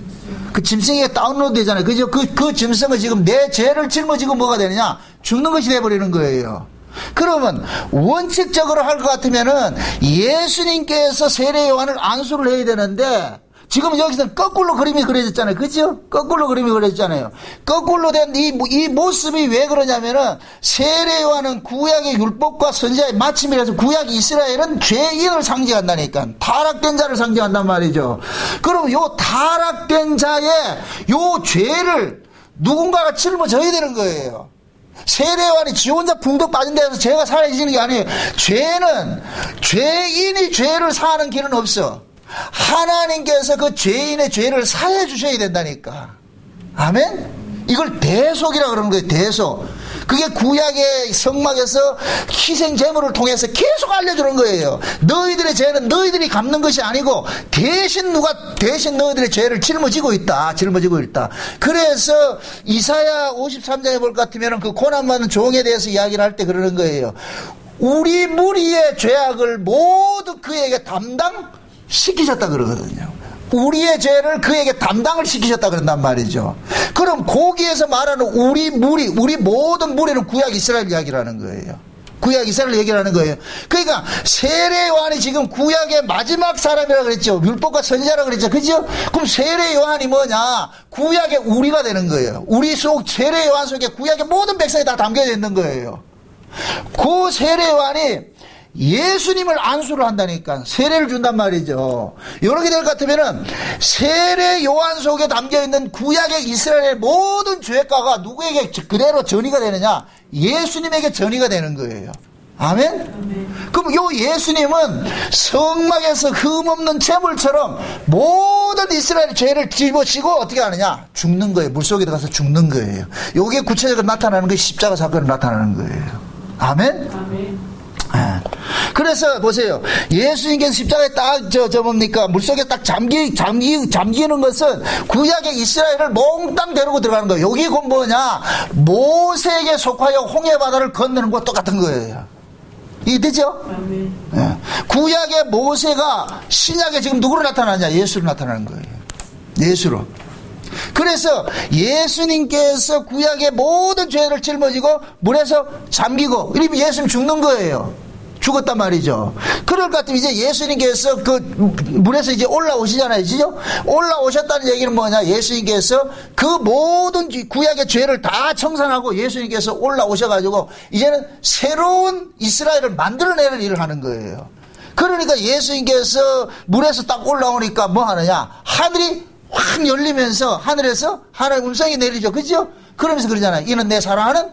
그 짐승에게 다운로드 되잖아요. 그죠? 그 짐승은 지금 내 죄를 짊어지고 뭐가 되느냐? 죽는 것이 돼버리는 거예요. 그러면 원칙적으로 할 것 같으면은 예수님께서 세례 요한을 안수를 해야 되는데 지금 여기서는 거꾸로 그림이 그려졌잖아요. 그죠? 거꾸로 그림이 그려졌잖아요. 거꾸로 된 이 모습이 왜 그러냐면은 세례 요한은 구약의 율법과 선지자의 마침이라서 구약 이스라엘은 죄인을 상징한다니까. 타락된 자를 상징한단 말이죠. 그럼 요 타락된 자의 요 죄를 누군가가 짊어져야 되는 거예요. 세례 요한이 지 혼자 붕덕 빠진 데서 죄가 사라지는 게 아니에요. 죄인이 죄를 사하는 길은 없어. 하나님께서 그 죄인의 죄를 사해 주셔야 된다니까. 아멘? 이걸 대속이라 그러는 거예요. 대속. 그게 구약의 성막에서 희생 제물을 통해서 계속 알려주는 거예요. 너희들의 죄는 너희들이 갚는 것이 아니고 대신 너희들의 죄를 짊어지고 있다. 그래서 이사야 53장에 볼 것 같으면 그 고난받는 종에 대해서 이야기를 할 때 그러는 거예요. 우리 무리의 죄악을 모두 그에게 담당시키셨다 그러거든요. 우리의 죄를 그에게 담당을 시키셨다 그런단 말이죠. 그럼 거기에서 말하는 우리 모든 무리는 구약 이스라엘 이야기라는 거예요. 구약 이스라엘 얘기를 하는 거예요. 그러니까 세례 요한이 지금 구약의 마지막 사람이라고 그랬죠. 율법과 선지자라고 그랬죠. 그죠? 그럼 세례 요한이 뭐냐? 구약의 우리가 되는 거예요. 우리 속 세례 요한 속에 구약의 모든 백성이 다 담겨져 있는 거예요. 그 세례 요한이 예수님을 안수를 한다니까. 세례를 준단 말이죠. 이렇게 될 것 같으면은 세례 요한 속에 담겨있는 구약의 이스라엘의 모든 죄가가 누구에게 그대로 전이가 되느냐? 예수님에게 전이가 되는 거예요. 아멘? 그럼 요 예수님은 성막에서 흠없는 제물처럼 모든 이스라엘의 죄를 짊어지고 어떻게 하느냐? 죽는 거예요. 물속에 들어가서 죽는 거예요. 요게 구체적으로 나타나는 게 십자가 사건으로 나타나는 거예요. 아멘? 아멘. 그래서 보세요. 예수님께서 십자가에 딱 물속에 딱 잠기는 것은 구약의 이스라엘을 몽땅 데리고 들어가는 거예요. 여기 곧 뭐냐? 모세에게 속하여 홍해 바다를 건너는 것과 똑같은 거예요. 이해되죠? 네. 구약의 모세가 신약에 지금 누구로 나타나냐? 예수로 나타나는 거예요. 예수로. 그래서 예수님께서 구약의 모든 죄를 짊어지고 물에서 잠기고 이러면 예수님 죽는 거예요. 죽었단 말이죠. 그럴 것 같으면 이제 예수님께서 그 물에서 이제 올라오시잖아요. 그죠? 올라오셨다는 얘기는 뭐냐? 예수님께서 그 모든 구약의 죄를 다 청산하고 예수님께서 올라오셔가지고 이제는 새로운 이스라엘을 만들어내는 일을 하는 거예요. 그러니까 예수님께서 물에서 딱 올라오니까 뭐 하느냐? 하늘이 확 열리면서 하늘에서 하나님의 음성이 내리죠. 그죠? 그러면서 그러잖아요. 이는 내 사랑하는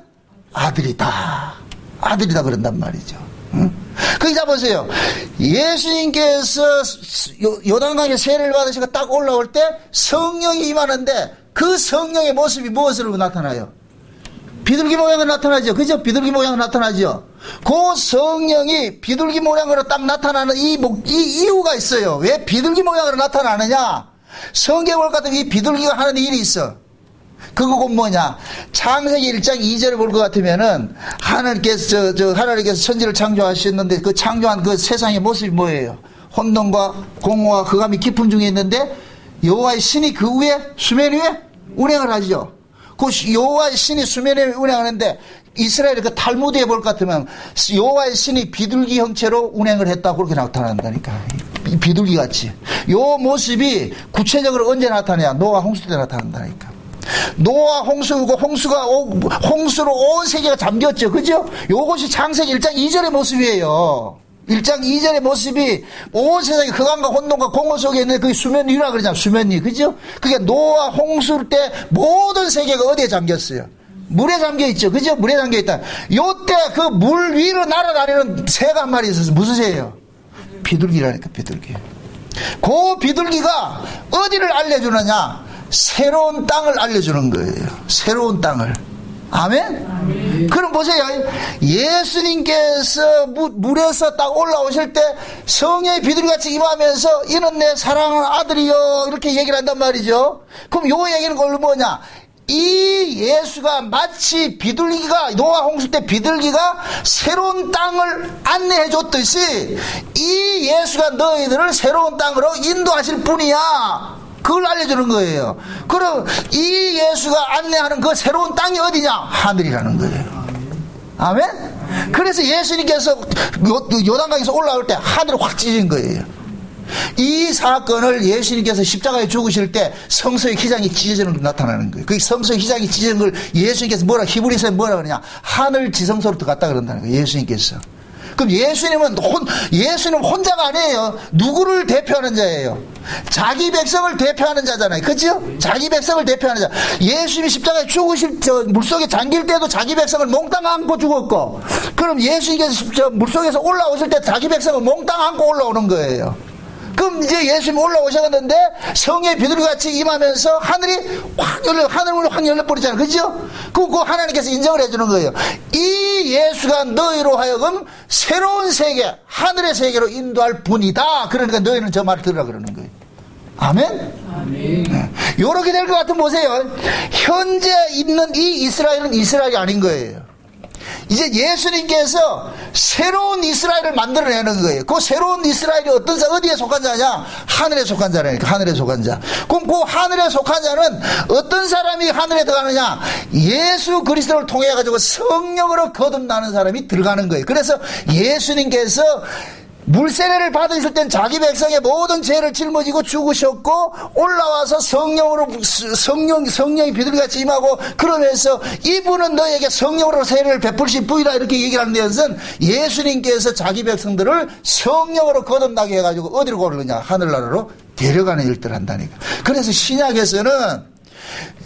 아들이다. 아들이다 그런단 말이죠. 응? 그러니까 보세요. 예수님께서 요단강에 세례를 받으시고 딱 올라올 때 성령이 임하는데 그 성령의 모습이 무엇으로 나타나요? 비둘기 모양으로 나타나죠. 그죠? 비둘기 모양으로 나타나죠. 그 성령이 비둘기 모양으로 딱 나타나는 이 이유가 있어요. 왜 비둘기 모양으로 나타나느냐? 성경을 볼 것 같으면 이 비둘기가 하는 일이 있어. 그거 뭐냐? 창세기 1장 2절을 볼 것 같으면은 하나님께서 천지를 창조하셨는데 그 창조한 그 세상의 모습이 뭐예요? 혼돈과 공허와 흑암이 깊음 중에 있는데 여호와의 신이 그 위에 수면 위에 운행을 하죠. 그 여호와의 신이 수면 위에 운행하는데 이스라엘의 그 탈무드에 볼 것 같으면 여호와의 신이 비둘기 형체로 운행을 했다고 그렇게 나타난다니까. 비둘기 같이. 요 모습이 구체적으로 언제 나타나냐? 노아 홍수 때 나타난다니까. 노아 홍수고 홍수로 온 세계가 잠겼죠. 그죠? 요것이 창세기 1장 2절의 모습이에요. 1장 2절의 모습이 온 세상에 흑암과 혼돈과 공허 속에 있는 그 수면 위라 그러잖아요. 수면 위. 그죠? 그게 노아 홍수 때 모든 세계가 어디에 잠겼어요? 물에 잠겨 있죠. 그죠? 물에 잠겨 있다. 요때 그 물 위로 날아다니는 새가 한 마리 있어서 무슨 새예요? 비둘기라니까, 비둘기. 그 비둘기가 어디를 알려주느냐? 새로운 땅을 알려주는 거예요. 새로운 땅을. 아멘? 아멘. 그럼 보세요. 예수님께서 물에서 딱 올라오실 때 성령의 비둘기같이 임하면서 이는 내 사랑하는 아들이요 이렇게 얘기를 한단 말이죠. 그럼 요 얘기는 그걸로 뭐냐? 이 예수가 마치 비둘기가 노아 홍수 때 비둘기가 새로운 땅을 안내해 줬듯이 이 예수가 너희들을 새로운 땅으로 인도하실 분이야. 그걸 알려주는 거예요. 그럼 이 예수가 안내하는 그 새로운 땅이 어디냐? 하늘이라는 거예요. 아멘? 그래서 예수님께서 요단강에서 올라올 때 하늘이 확 찢어진 거예요. 이 사건을 예수님께서 십자가에 죽으실 때 성소의 휘장이 찢어지는 게 나타나는 거예요. 그 성소의 휘장이 찢어진 걸 예수님께서 히브리서에 뭐라 그러냐? 하늘 지성소로 들어갔다 그런다는 거예요. 예수님께서. 그럼 예수님은 혼자가 아니에요. 누구를 대표하는 자예요? 자기 백성을 대표하는 자잖아요. 그죠? 자기 백성을 대표하는 자. 예수님이 십자가에 죽으실 물속에 잠길 때도 자기 백성을 몽땅 안고 죽었고, 그럼 예수님께서 물속에서 올라오실 때 자기 백성을 몽땅 안고 올라오는 거예요. 그럼 이제 예수님이 올라오셨는데 성의 비둘기같이 임하면서 하늘이 하늘문이 확 열려버리잖아요. 그죠? 그 하나님께서 인정을 해주는 거예요. 이 예수가 너희로 하여금 새로운 세계, 하늘의 세계로 인도할 분이다. 그러니까 너희는 저 말을 들으라 그러는 거예요. 아멘? 아멘. 네. 요렇게 될 것 같으면 보세요. 현재 있는 이 이스라엘은 이스라엘이 아닌 거예요. 이제 예수님께서 새로운 이스라엘을 만들어내는 거예요. 그 새로운 이스라엘이 어디에 속한 자냐? 하늘에 속한 자라니까. 하늘에 속한 자. 그럼 그 하늘에 속한 자는 어떤 사람이 하늘에 들어가느냐? 예수 그리스도를 통해 가지고 성령으로 거듭나는 사람이 들어가는 거예요. 그래서 예수님께서 물세례를 받으실 땐 자기 백성의 모든 죄를 짊어지고 죽으셨고 올라와서 성령이 비둘기같이 임하고 그러면서 이분은 너에게 성령으로 세례를 베풀실 분이라 이렇게 얘기를 하는 데는 예수님께서 자기 백성들을 성령으로 거듭나게 해가지고 어디로 고르느냐? 하늘나라로 데려가는 일들을 한다니까. 그래서 신약에서는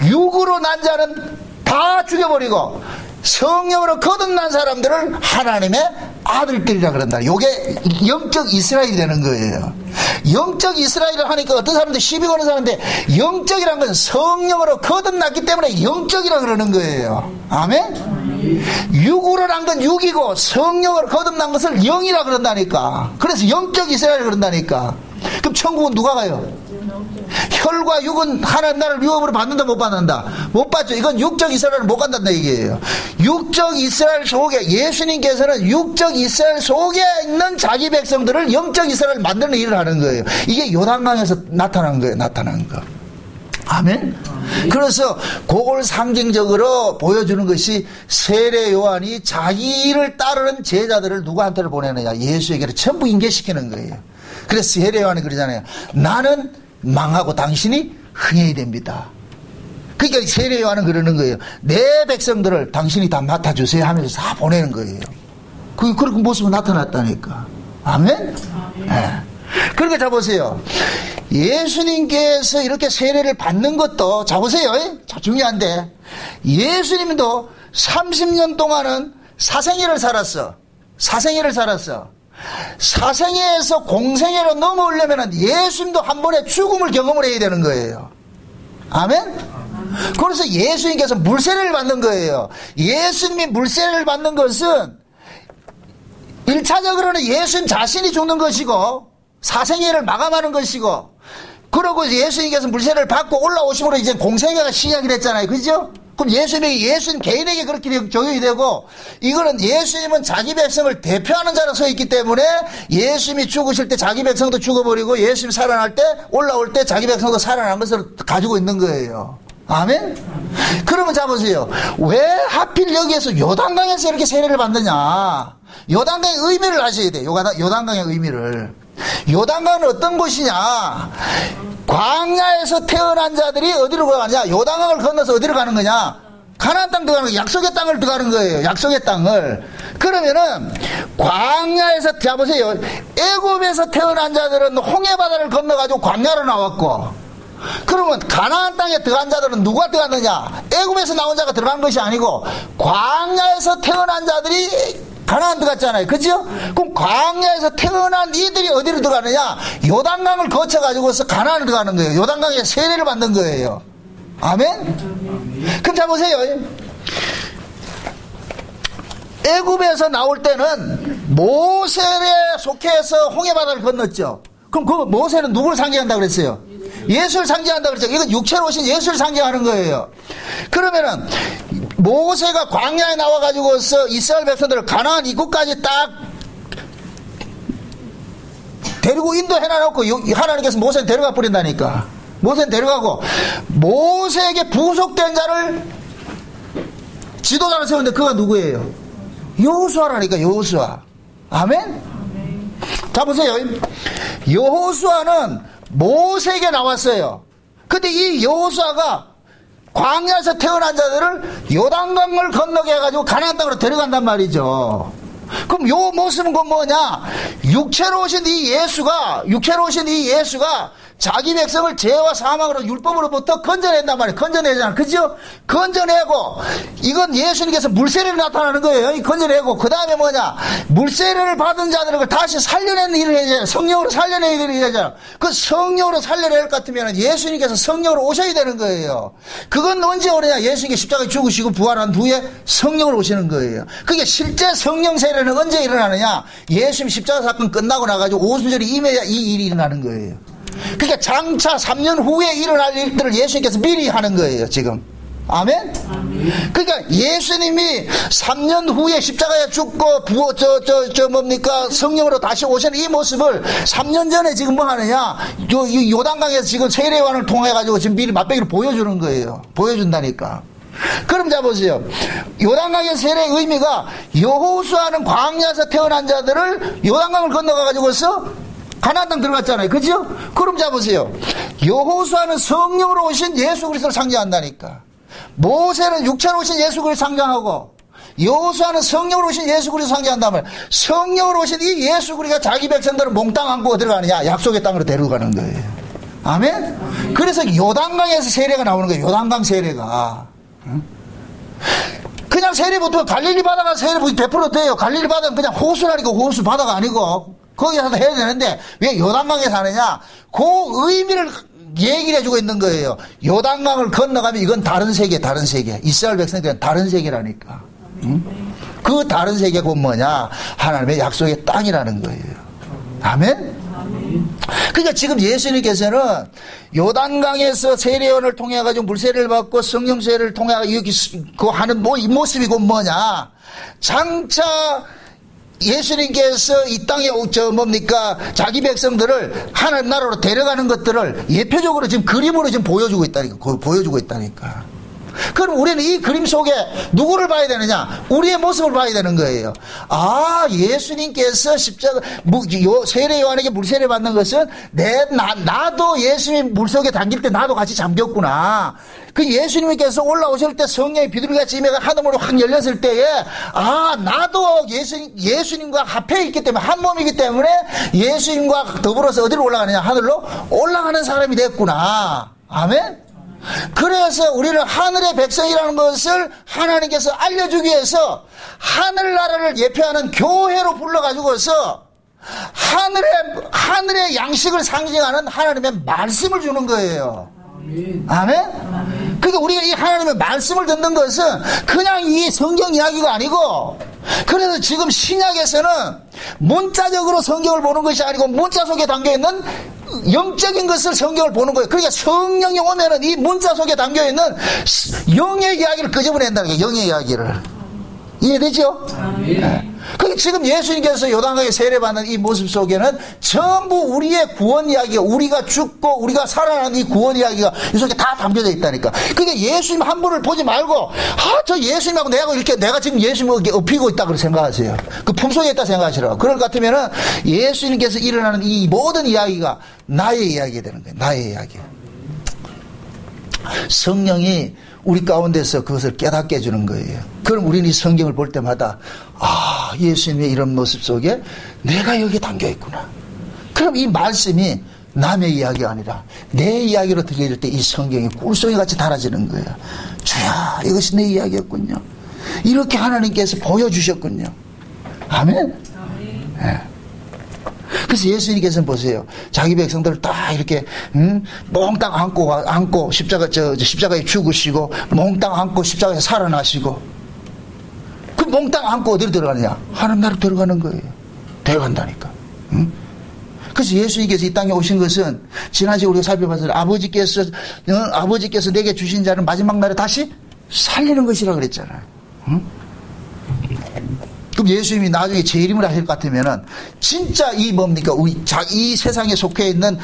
육으로 난 자는 다 죽여버리고 성령으로 거듭난 사람들을 하나님의 아들들이라 그런다. 이게 영적 이스라엘이 되는 거예요. 영적 이스라엘을 하니까 어떤 사람들 시비 거는 사람인데 영적이라는 건 성령으로 거듭났기 때문에 영적이라 그러는 거예요. 아멘? 육으로 난 건 육이고 성령으로 거듭난 것을 영이라 그런다니까. 그래서 영적 이스라엘을 그런다니까. 그럼 천국은 누가 가요? 혈과 육은 하나님 나라를 위협으로 받는다 못 받는다? 못 받죠. 이건 육적 이스라엘은 못 간다는 얘기예요. 육적 이스라엘 속에 예수님께서는 육적 이스라엘 속에 있는 자기 백성들을 영적 이스라엘 만드는 일을 하는 거예요. 이게 요단강에서 나타난 거예요. 나타난 거. 아멘? 그래서 그걸 상징적으로 보여주는 것이 세례 요한이 자기를 따르는 제자들을 누구한테를 보내느냐? 예수에게로 전부 인계시키는 거예요. 그래서 세례 요한이 그러잖아요. 나는 망하고 당신이 흥해야 됩니다. 그러니까 세례 요한은 그러는 거예요. 내 백성들을 당신이 다 맡아주세요 하면서 다 보내는 거예요. 그런 모습이 나타났다니까. 아멘? 네. 그러니까 자 보세요. 예수님께서 이렇게 세례를 받는 것도 자 보세요. 자 중요한데 예수님도 30년 동안은 사생애를 살았어. 사생애를 살았어. 사생애에서 공생애로 넘어오려면 예수님도 한 번에 죽음을 경험을 해야 되는 거예요. 아멘? 그래서 예수님께서 물세례를 받는 거예요. 예수님이 물세례를 받는 것은 1차적으로는 예수님 자신이 죽는 것이고 사생애를 마감하는 것이고, 그러고 예수님께서 물세례를 받고 올라오심으로 이제 공생애가 시작이 됐잖아요. 그죠? 그럼 예수님 개인에게 그렇게 적용이 되고, 이거는 예수님은 자기 백성을 대표하는 자로 서 있기 때문에 예수님이 죽으실 때 자기 백성도 죽어버리고 예수님이 살아날 때 올라올 때 자기 백성도 살아난 것을 가지고 있는 거예요. 아멘? 그러면 자 보세요. 왜 하필 여기에서 요단강에서 이렇게 세례를 받느냐? 요단강의 의미를 아셔야 돼요. 요단강의 의미를. 요단강은 어떤 곳이냐? 광야에서 태어난 자들이 어디로 가느냐? 요단강을 건너서 어디로 가는 거냐? 가나안 땅 들어가는 거예요. 약속의 땅을 들어가는 거예요. 약속의 땅을. 그러면은 광야에서 자 보세요. 애굽에서 태어난 자들은 홍해바다를 건너가지고 광야로 나왔고, 그러면 가나안 땅에 들어간 자들은 누가 들어갔느냐? 애굽에서 나온 자가 들어간 것이 아니고 광야에서 태어난 자들이 가나안 들어갔잖아요. 그죠? 그럼 광야에서 태어난 이들이 어디로 들어가느냐? 요단강을 거쳐가지고서 가나안을 들어가는 거예요. 요단강에 세례를 받는 거예요. 아멘? 그럼 자 보세요. 애굽에서 나올 때는 모세에 속해서 홍해바다를 건넜죠. 그럼 그 모세는 누구를 상징한다고 그랬어요? 예수를 상징한다고 그랬죠. 이건 육체로 오신 예수를 상징하는 거예요. 그러면은 모세가 광야에 나와가지고서 이스라엘 백성들을 가나안 입구까지 딱 데리고 인도해놔놓고 하나님께서 모세를 데려가 버린다니까. 모세는 데려가고 모세에게 부속된 자를 지도자를 세우는데 그가 누구예요? 여호수아라니까. 여호수아. 아멘? 자 보세요. 여호수아는 모세에게 나왔어요. 근데 이 여호수아가 광야에서 태어난 자들을 요단강을 건너게 해가지고 가나안 땅으로 데려간단 말이죠. 그럼 요 모습은 그 뭐냐? 육체로 오신 이 예수가 자기 백성을 죄와 사망으로 율법으로부터 건져낸단 말이에요. 건져내잖아. 그죠? 건져내고, 이건 예수님께서 물세례를 나타나는 거예요. 건져내고, 그 다음에 뭐냐? 물세례를 받은 자들을 다시 살려내는 일을 해야 되잖아. 성령으로 살려내는 일을 해야 되잖아. 그 성령으로 살려낼 것 같으면 예수님께서 성령으로 오셔야 되는 거예요. 그건 언제 오느냐? 예수님께 십자가에 죽으시고 부활한 후에 성령으로 오시는 거예요. 그게 실제 성령 세례는 언제 일어나느냐? 예수님 십자가 사건 끝나고 나가지고 오순절이 임해야 이 일이 일어나는 거예요. 그러니까 장차 3년 후에 일어날 일들을 예수님께서 미리 하는 거예요, 지금. 아멘? 그러니까 예수님이 3년 후에 십자가에 죽고 성령으로 다시 오시는 이 모습을 3년 전에 지금 뭐 하느냐? 요단강에서 지금 세례요한을 통해가지고 지금 미리 맛배기로 보여주는 거예요. 보여준다니까. 그럼 자 보세요. 요단강의 세례의 의미가 여호수아는 광야에서 태어난 자들을 요단강을 건너가가지고서 가나안 땅 들어갔잖아요. 그죠? 그럼 자 보세요. 여호수아는 성령으로 오신 예수 그리스도를 상징한다니까. 모세는 육체로 오신 예수 그리스도를 상징하고 여호수아는 성령으로 오신 예수 그리스도를 상징한다면 성령으로 오신 이 예수 그리스도가 자기 백성들을 몽땅 안고 들어가느냐? 약속의 땅으로 데려가는 거예요. 아멘? 그래서 요단강에서 세례가 나오는 거예요. 요단강 세례가. 그냥 세례부터 갈릴리 바다가 세례 베풀어도 돼요. 갈릴리 바다는 그냥 호수라니까 호수 바다가 아니고 거기서 해야 되는데 왜 요단강에서 하느냐? 그 의미를 얘기를 해주고 있는 거예요. 요단강을 건너가면 이건 다른 세계. 이스라엘 백성들은 다른 세계라니까. 응? 그 다른 세계가 뭐냐? 하나님의 약속의 땅이라는 거예요. 아멘? 그러니까 지금 예수님께서는 요단강에서 세례요한을 통해 가지고 물세례를 받고 성령 세례를 통해 여기 그 하는 이 모습이고 뭐냐? 장차 예수님께서 이 땅에 자기 백성들을 하나님 나라로 데려가는 것들을 예표적으로 지금 그림으로 지금 보여주고 있다니까. 그럼 우리는 이 그림 속에 누구를 봐야 되느냐? 우리의 모습을 봐야 되는 거예요. 아, 예수님께서 십자가, 세례 요한에게 물세례 받는 것은 나도 예수님 물속에 담길 때 나도 같이 잠겼구나. 그 예수님께서 올라오실 때 성령이 비둘기같이 임해가 하늘으로 확 열렸을 때에, 아, 나도 예수님과 합해 있기 때문에, 한 몸이기 때문에 예수님과 더불어서 어디로 올라가느냐? 하늘로 올라가는 사람이 됐구나. 아멘? 그래서 우리를 하늘의 백성이라는 것을 하나님께서 알려주기 위해서 하늘나라를 예표하는 교회로 불러가지고서 하늘의 양식을 상징하는 하나님의 말씀을 주는 거예요. 아멘? 그러니까 우리가 이 하나님의 말씀을 듣는 것은 그냥 이 성경 이야기가 아니고, 그래서 지금 신약에서는 문자적으로 성경을 보는 것이 아니고 문자 속에 담겨있는 영적인 것을 성경을 보는 거예요. 그러니까 성령이 오면은 이 문자 속에 담겨있는 영의 이야기를 끄집어낸다는 거예요. 영의 이야기를. 이해되죠? 네. 그러니까 지금 예수님께서 요단강에 세례받는 이 모습 속에는 전부 우리의 구원 이야기가, 우리가 죽고 우리가 살아나는 이 구원 이야기가 이 속에 다 담겨져 있다니까. 그러니까 예수님 한 분을 보지 말고, 저 예수님하고 내가 지금 예수님을 업히고 있다고 생각하세요. 그 품속에 있다 생각하시라고. 그럴 것 같으면은 예수님께서 일어나는 이 모든 이야기가 나의 이야기가 되는 거예요. 나의 이야기. 성령이 우리 가운데서 그것을 깨닫게 해주는 거예요. 그럼 우리는 이 성경을 볼 때마다, 아, 예수님의 이런 모습 속에 내가 여기 담겨 있구나. 그럼 이 말씀이 남의 이야기가 아니라 내 이야기로 들려질 때 이 성경이 꿀송이 같이 달아지는 거예요. 주야, 이것이 내 이야기였군요. 이렇게 하나님께서 보여주셨군요. 아멘? 네. 그래서 예수님께서는 보세요. 자기 백성들을 딱 이렇게, 몽땅 안고 십자가에 죽으시고, 몽땅 안고 십자가에 살아나시고, 그 몽땅 안고 어디로 들어가느냐? 하나님 나라로 들어가는 거예요. 데려간다니까. 그래서 예수님께서 이 땅에 오신 것은, 지난 시간에 우리가 살펴봤어요. 아버지께서 내게 주신 자는 마지막 날에 다시 살리는 것이라 그랬잖아요. 그럼 예수님이 나중에 재림을 하실 것 같으면은 진짜 이 뭡니까? 이 세상에 속해 있는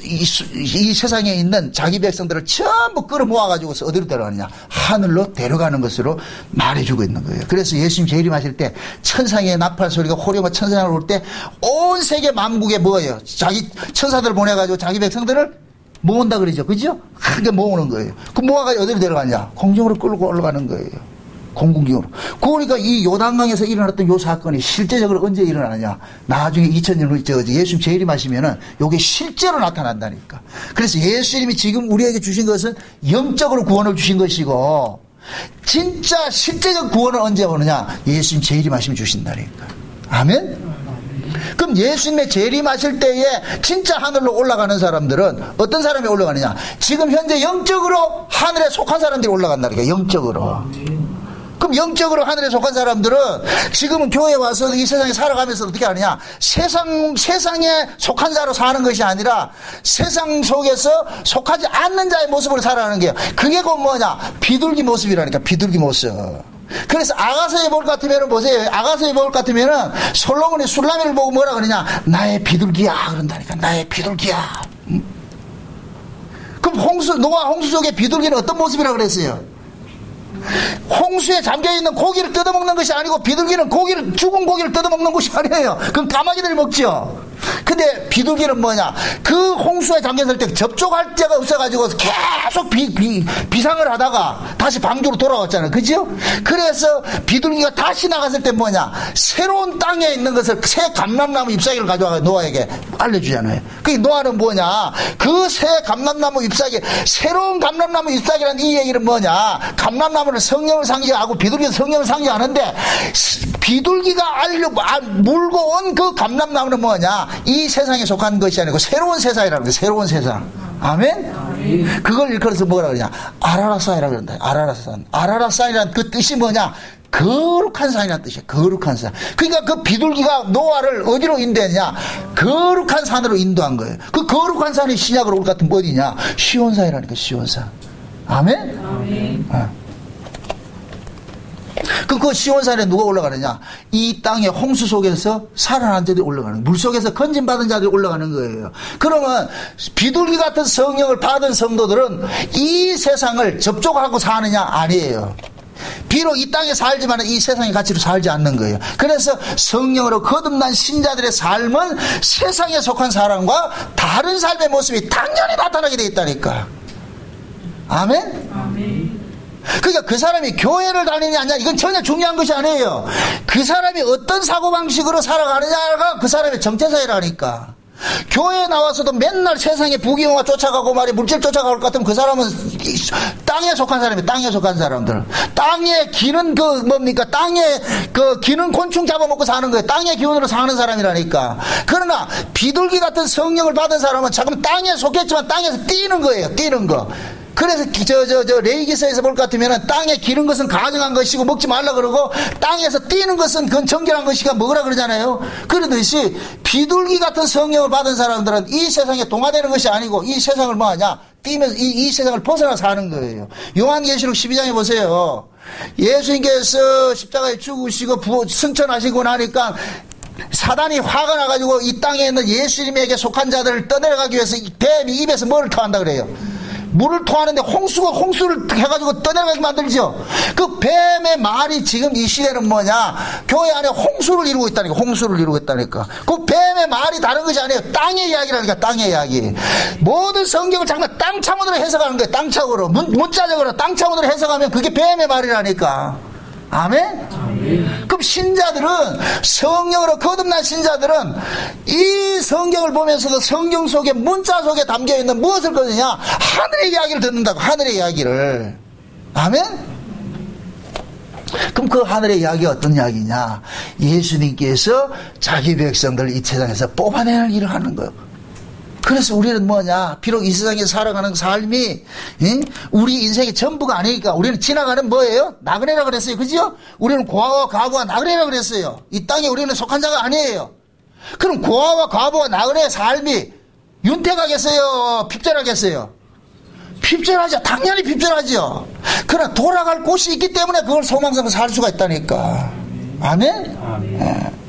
이 세상에 있는 자기 백성들을 전부 끌어모아가지고서 어디로 데려가느냐? 하늘로 데려가는 것으로 말해주고 있는 거예요. 그래서 예수님 재림하실 때 천상의 나팔 소리가 호령과 천상을 올 때 온 세계 만국에 뭐예요? 자기 천사들을 보내가지고 자기 백성들을 모은다 그러죠, 그죠? 크게 모으는 거예요. 그 모아가지고 어디로 데려가냐? 공중으로 끌고 올라가는 거예요. 공군기으로. 그러니까 이 요단강에서 일어났던 요 사건이 실제적으로 언제 일어나느냐? 나중에 2000년 후 예수님 재림하시면은 요게 실제로 나타난다니까. 그래서 예수님이 지금 우리에게 주신 것은 영적으로 구원을 주신 것이고, 진짜 실제적 구원은 언제 오느냐? 예수님 재림하시면 주신다니까. 아멘? 그럼 예수님의 재림하실 때에 진짜 하늘로 올라가는 사람들은 어떤 사람이 올라가느냐? 지금 현재 영적으로 하늘에 속한 사람들이 올라간다니까. 영적으로. 그럼 영적으로 하늘에 속한 사람들은 지금은 교회에 와서 이 세상에 살아가면서 어떻게 하느냐? 세상에 속한 자로 사는 것이 아니라 세상 속에서 속하지 않는 자의 모습으로 살아가는 게요. 그게 곧 뭐냐? 비둘기 모습이라니까. 비둘기 모습. 그래서 아가서에 볼 것 같으면은 보세요. 아가서에 볼 것 같으면은 솔로몬이 술라미를 보고 뭐라 그러냐? 나의 비둘기야. 그런다니까. 나의 비둘기야. 그럼 노아 홍수 속의 비둘기는 어떤 모습이라고 그랬어요? 홍수에 잠겨있는 고기를 뜯어먹는 것이 아니고, 비둘기는 죽은 고기를 뜯어먹는 것이 아니에요. 그럼 까마귀들이 먹죠. 근데 비둘기는 뭐냐? 그 홍수에 잠겼을 때 접촉할 데가 없어가지고 계속 비상을 하다가 다시 방주로 돌아왔잖아요. 그죠? 그래서 비둘기가 다시 나갔을 때 뭐냐? 새로운 땅에 있는 것을 새 감람나무 잎사귀를 가져와서 노아에게 알려주잖아요. 그 노아는 뭐냐? 그 새 감람나무 잎사귀, 새로운 감람나무 잎사귀라는 이 얘기는 뭐냐? 감람나무는 성령을 상징하고 비둘기는 성령을 상징하는데, 비둘기가 물고 온 그 감람나무는 뭐냐? 이 세상에 속한 것이 아니고 새로운 세상이라는 거예요. 새로운 세상. 아멘? 그걸 일컬어서 뭐라 그러냐? 아라라산이라고 그런다. 아라라산. 아라라산이라는 그 뜻이 뭐냐? 거룩한 산이라는 뜻이에요. 거룩한 산. 그러니까 그 비둘기가 노아를 어디로 인도했냐? 거룩한 산으로 인도한 거예요. 그 거룩한 산이 신약으로 올 것 같은 어디냐? 시온산이라니까. 시온산. 아멘? 그 시온산에 누가 올라가느냐? 이 땅의 홍수 속에서 살아난 자들이 올라가는 거예요. 물 속에서 건진받은 자들이 올라가는 거예요. 그러면 비둘기 같은 성령을 받은 성도들은 이 세상을 접촉하고 사느냐? 아니에요. 비록 이 땅에 살지만 이 세상의 가치로 살지 않는 거예요. 그래서 성령으로 거듭난 신자들의 삶은 세상에 속한 사람과 다른 삶의 모습이 당연히 나타나게 되어 있다니까. 아멘? 아멘. 그러니까 그 사람이 교회를 다니느냐 아니냐 이건 전혀 중요한 것이 아니에요. 그 사람이 어떤 사고방식으로 살아가느냐가 그 사람의 정체성이라니까. 교회에 나와서도 맨날 세상에 부귀영화 쫓아가고 말이 물질 쫓아갈 것 같으면 그 사람은 땅에 속한 사람이 땅에 속한 사람들. 땅에 기는 땅에 기는 곤충 잡아먹고 사는 거예요. 땅의 기운으로 사는 사람이라니까. 그러나 비둘기 같은 성령을 받은 사람은 자금 땅에 속했지만 땅에서 뛰는 거예요. 뛰는 거. 그래서 레위기서에서 볼 것 같으면 땅에 기른 것은 가증한 것이고 먹지 말라 그러고 땅에서 뛰는 것은 그건 정결한 것이가 먹으라 그러잖아요. 그러듯이 비둘기 같은 성령을 받은 사람들은 이 세상에 동화되는 것이 아니고 이 세상을 뭐하냐 뛰면서 이 세상을 벗어나 사는 거예요. 요한계시록 12장에 보세요. 예수님께서 십자가에 죽으시고 승천하시고 나니까 사단이 화가 나가지고 이 땅에 있는 예수님에게 속한 자들을 떠내려가기 위해서 뱀이 입에서 뭐를 토한다 그래요. 물을 토하는데 홍수를 해가지고 떠내려가게 만들죠. 그 뱀의 말이 지금 이 시대는 뭐냐? 교회 안에 홍수를 이루고 있다니까. 홍수를 이루고 있다니까. 그 뱀의 말이 다른 것이 아니에요. 땅의 이야기라니까. 땅의 이야기. 모든 성경을 정말 땅차원으로 해석하는 거예요. 땅차원으로. 문자적으로 땅차원으로 해석하면 그게 뱀의 말이라니까. 아멘? 아멘. 그럼 신자들은 성령으로 거듭난 신자들은 이 성경을 보면서도 성경 속에 문자 속에 담겨있는 무엇을 거느냐? 하늘의 이야기를 듣는다고. 하늘의 이야기를. 아멘? 그럼 그 하늘의 이야기가 어떤 이야기냐? 예수님께서 자기 백성들을 이 세상에서 뽑아내는 일을 하는 거예요. 그래서 우리는 뭐냐? 비록 이 세상에 살아가는 삶이 우리 인생의 전부가 아니니까 우리는 지나가는 뭐예요? 나그네라 그랬어요. 그죠? 우리는 고아와 과부와 나그네라 그랬어요. 이 땅에 우리는 속한 자가 아니에요. 그럼 고아와 과부와 나그네의 삶이 윤택하겠어요? 핍절하겠어요? 핍절하죠. 당연히 핍절하죠. 그러나 돌아갈 곳이 있기 때문에 그걸 소망 삼아 살 수가 있다니까. 아멘? 아멘.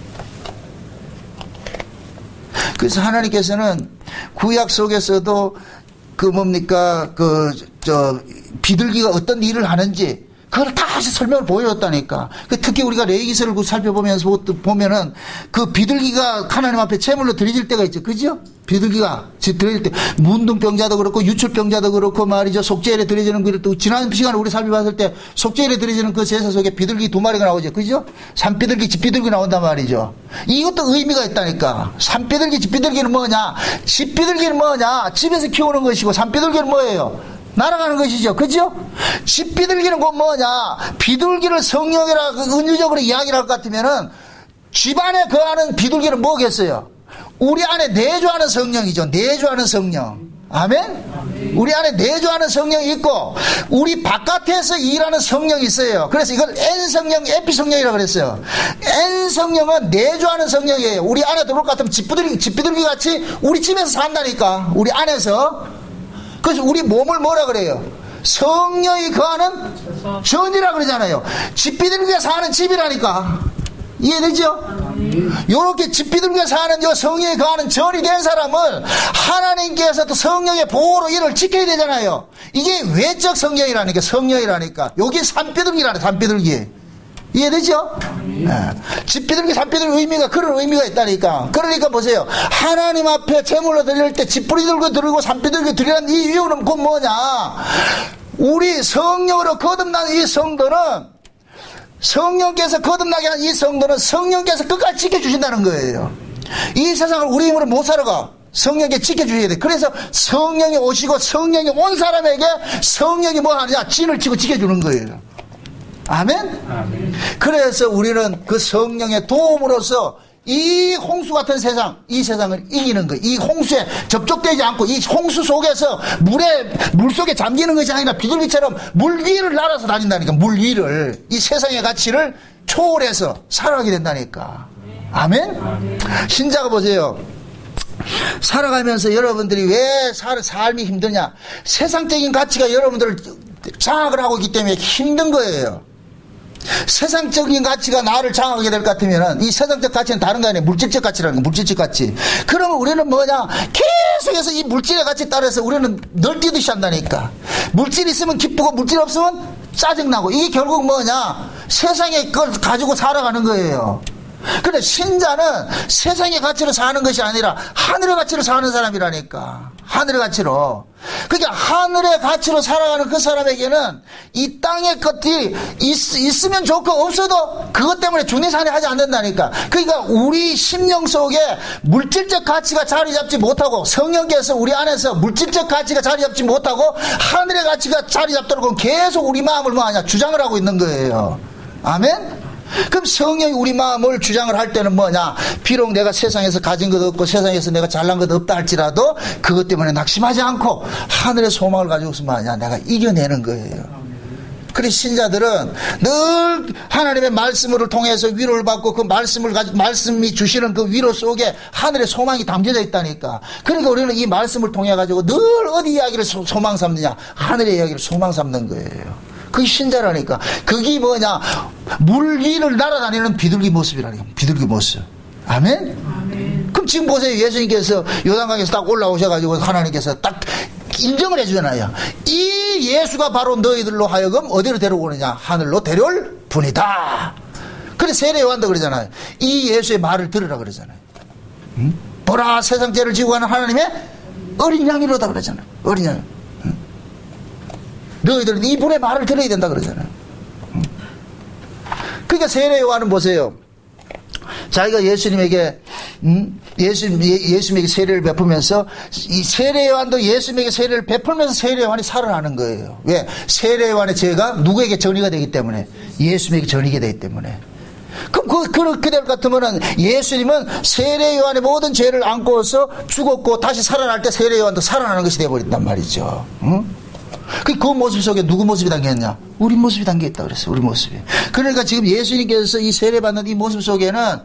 그래서 하나님께서는 구약 속에서도 비둘기가 어떤 일을 하는지 그걸 다시 설명을 보여줬다니까. 특히 우리가 레위기서를 살펴보면서 보면은 그 비둘기가 하나님 앞에 제물로 드려질 때가 있죠. 그죠? 비둘기가 드려질 때 문둥병자도 그렇고 유출병자도 그렇고 말이죠. 속죄일에 드려지는 그 지난 시간에 우리 살펴봤을 때 속죄일에 드려지는 그 제사 속에 비둘기 2마리가 나오죠. 그죠? 산비둘기, 집비둘기 나온단 말이죠. 이것도 의미가 있다니까. 산비둘기, 집비둘기는 뭐냐? 집비둘기는 뭐냐? 집에서 키우는 것이고 산비둘기는 뭐예요? 날아가는 것이죠. 그죠? 집비둘기는 곧 뭐냐? 비둘기를 성령이라 은유적으로 이야기를 할 것 같으면은 집안에 거하는 비둘기는 뭐겠어요? 우리 안에 내주하는 성령이죠. 내주하는 성령. 아멘? 우리 안에 내주하는 성령이 있고 우리 바깥에서 일하는 성령이 있어요. 그래서 이걸 N성령, E피성령이라고 그랬어요. N성령은 내주하는 성령이에요. 우리 안에 들어올 것 같으면 집비둘기 같이 우리 집에서 산다니까. 우리 안에서. 그래서 우리 몸을 뭐라 그래요? 성령이 거하는 전이라 그러잖아요. 집비둘기가 사는 집이라니까. 이해되죠? 요렇게 집비둘기가 사는 요 성령이 거하는 전이 된 사람을 하나님께서도 성령의 보호로 이를 지켜야 되잖아요. 이게 외적 성령이라니까. 성령이라니까. 여기 산비둘기라네. 산비둘기. 이해되죠? 집비둘기, 산비둘기 의미가 그런 의미가 있다니까. 그러니까 보세요. 하나님 앞에 제물로 드릴 때 집비둘기 드리고 산비둘기 드리는 이 이유는 곧 뭐냐? 우리 성령으로 거듭난 이 성도는 성령께서 거듭나게 한 이 성도는 성령께서 끝까지 지켜주신다는 거예요. 이 세상을 우리 힘으로 못 살아가. 성령께 지켜주셔야 돼. 그래서 성령이 오시고 성령이 온 사람에게 성령이 뭐 하느냐? 진을 치고 지켜주는 거예요. 아멘? 아멘. 그래서 우리는 그 성령의 도움으로써 이 홍수 같은 세상, 이 세상을 이기는 거예요. 이 홍수에 접촉되지 않고 이 홍수 속에서 물 속에 잠기는 것이 아니라 비둘기처럼 물 위를 날아서 다닌다니까. 물 위를. 이 세상의 가치를 초월해서 살아가게 된다니까. 아멘? 아멘. 신자가 보세요. 살아가면서 여러분들이 왜 삶이 힘드냐? 세상적인 가치가 여러분들을 장악을 하고 있기 때문에 힘든 거예요. 세상적인 가치가 나를 장악하게 될 것 같으면 이 세상적 가치는 다른 거 아니에요. 물질적 가치라는 거, 물질적 가치. 그러면 우리는 뭐냐? 계속해서 이 물질의 가치에 따라서 우리는 널뛰듯이 한다니까. 물질 있으면 기쁘고 물질 없으면 짜증나고. 이게 결국 뭐냐? 세상의 걸 가지고 살아가는 거예요. 근데 신자는 세상의 가치로 사는 것이 아니라 하늘의 가치로 사는 사람이라니까. 하늘의 가치로. 그러니까 하늘의 가치로 살아가는 그 사람에게는 이 땅의 것들이 있으면 좋고 없어도 그것 때문에 중리산이 하지 않는다니까. 그러니까 우리 심령 속에 물질적 가치가 자리 잡지 못하고, 성령께서 우리 안에서 물질적 가치가 자리 잡지 못하고 하늘의 가치가 자리 잡도록 계속 우리 마음을 뭐하냐? 주장을 하고 있는 거예요. 아멘? 그럼 성령이 우리 마음을 주장을 할 때는 뭐냐? 비록 내가 세상에서 가진 것 없고 세상에서 내가 잘난 것 없다 할지라도 그것 때문에 낙심하지 않고 하늘의 소망을 가지고서 뭐하냐? 내가 이겨내는 거예요. 그래서 신자들은 늘 하나님의 말씀을 통해서 위로를 받고 그 말씀이 주시는 그 위로 속에 하늘의 소망이 담겨져 있다니까. 그러니까 우리는 이 말씀을 통해 가지고 늘 어디 이야기를 소망 삼느냐? 하늘의 이야기를 소망 삼는 거예요. 그게 신자라니까. 그게 뭐냐? 물 위를 날아다니는 비둘기 모습이라니까. 비둘기 모습. 아멘? 아멘. 그럼 지금 보세요. 예수님께서 요단강에서 딱 올라오셔가지고 하나님께서 딱 인정을 해주잖아요. 이 예수가 바로 너희들로 하여금 어디로 데려오느냐? 하늘로 데려올 분이다. 그래 세례 요한도 그러잖아요. 이 예수의 말을 들으라 그러잖아요. 응? 보라 세상 죄를 지고 가는 하나님의 어린 양이로다 그러잖아요. 어린 양. 너희들은 이분의 말을 들어야 된다 그러잖아요. 그러니까 세례 요한은 보세요. 자기가 예수님에게 세례를 베풀면서 이 세례 요한도 예수님에게 세례를 베풀면서 세례 요한이 살아나는 거예요. 왜? 세례 요한의 죄가 누구에게 전이가 되기 때문에, 예수님에게 전이게 되기 때문에. 그럼 그렇게 될 것 같으면은 예수님은 세례 요한의 모든 죄를 안고서 죽었고 다시 살아날 때 세례 요한도 살아나는 것이 되어버린단 말이죠. 응? 그 모습 속에 누구 모습이 담겨있냐? 우리 모습이 담겨있다 그랬어요. 우리 모습이. 그러니까 지금 예수님께서 이 세례받는 이 모습 속에는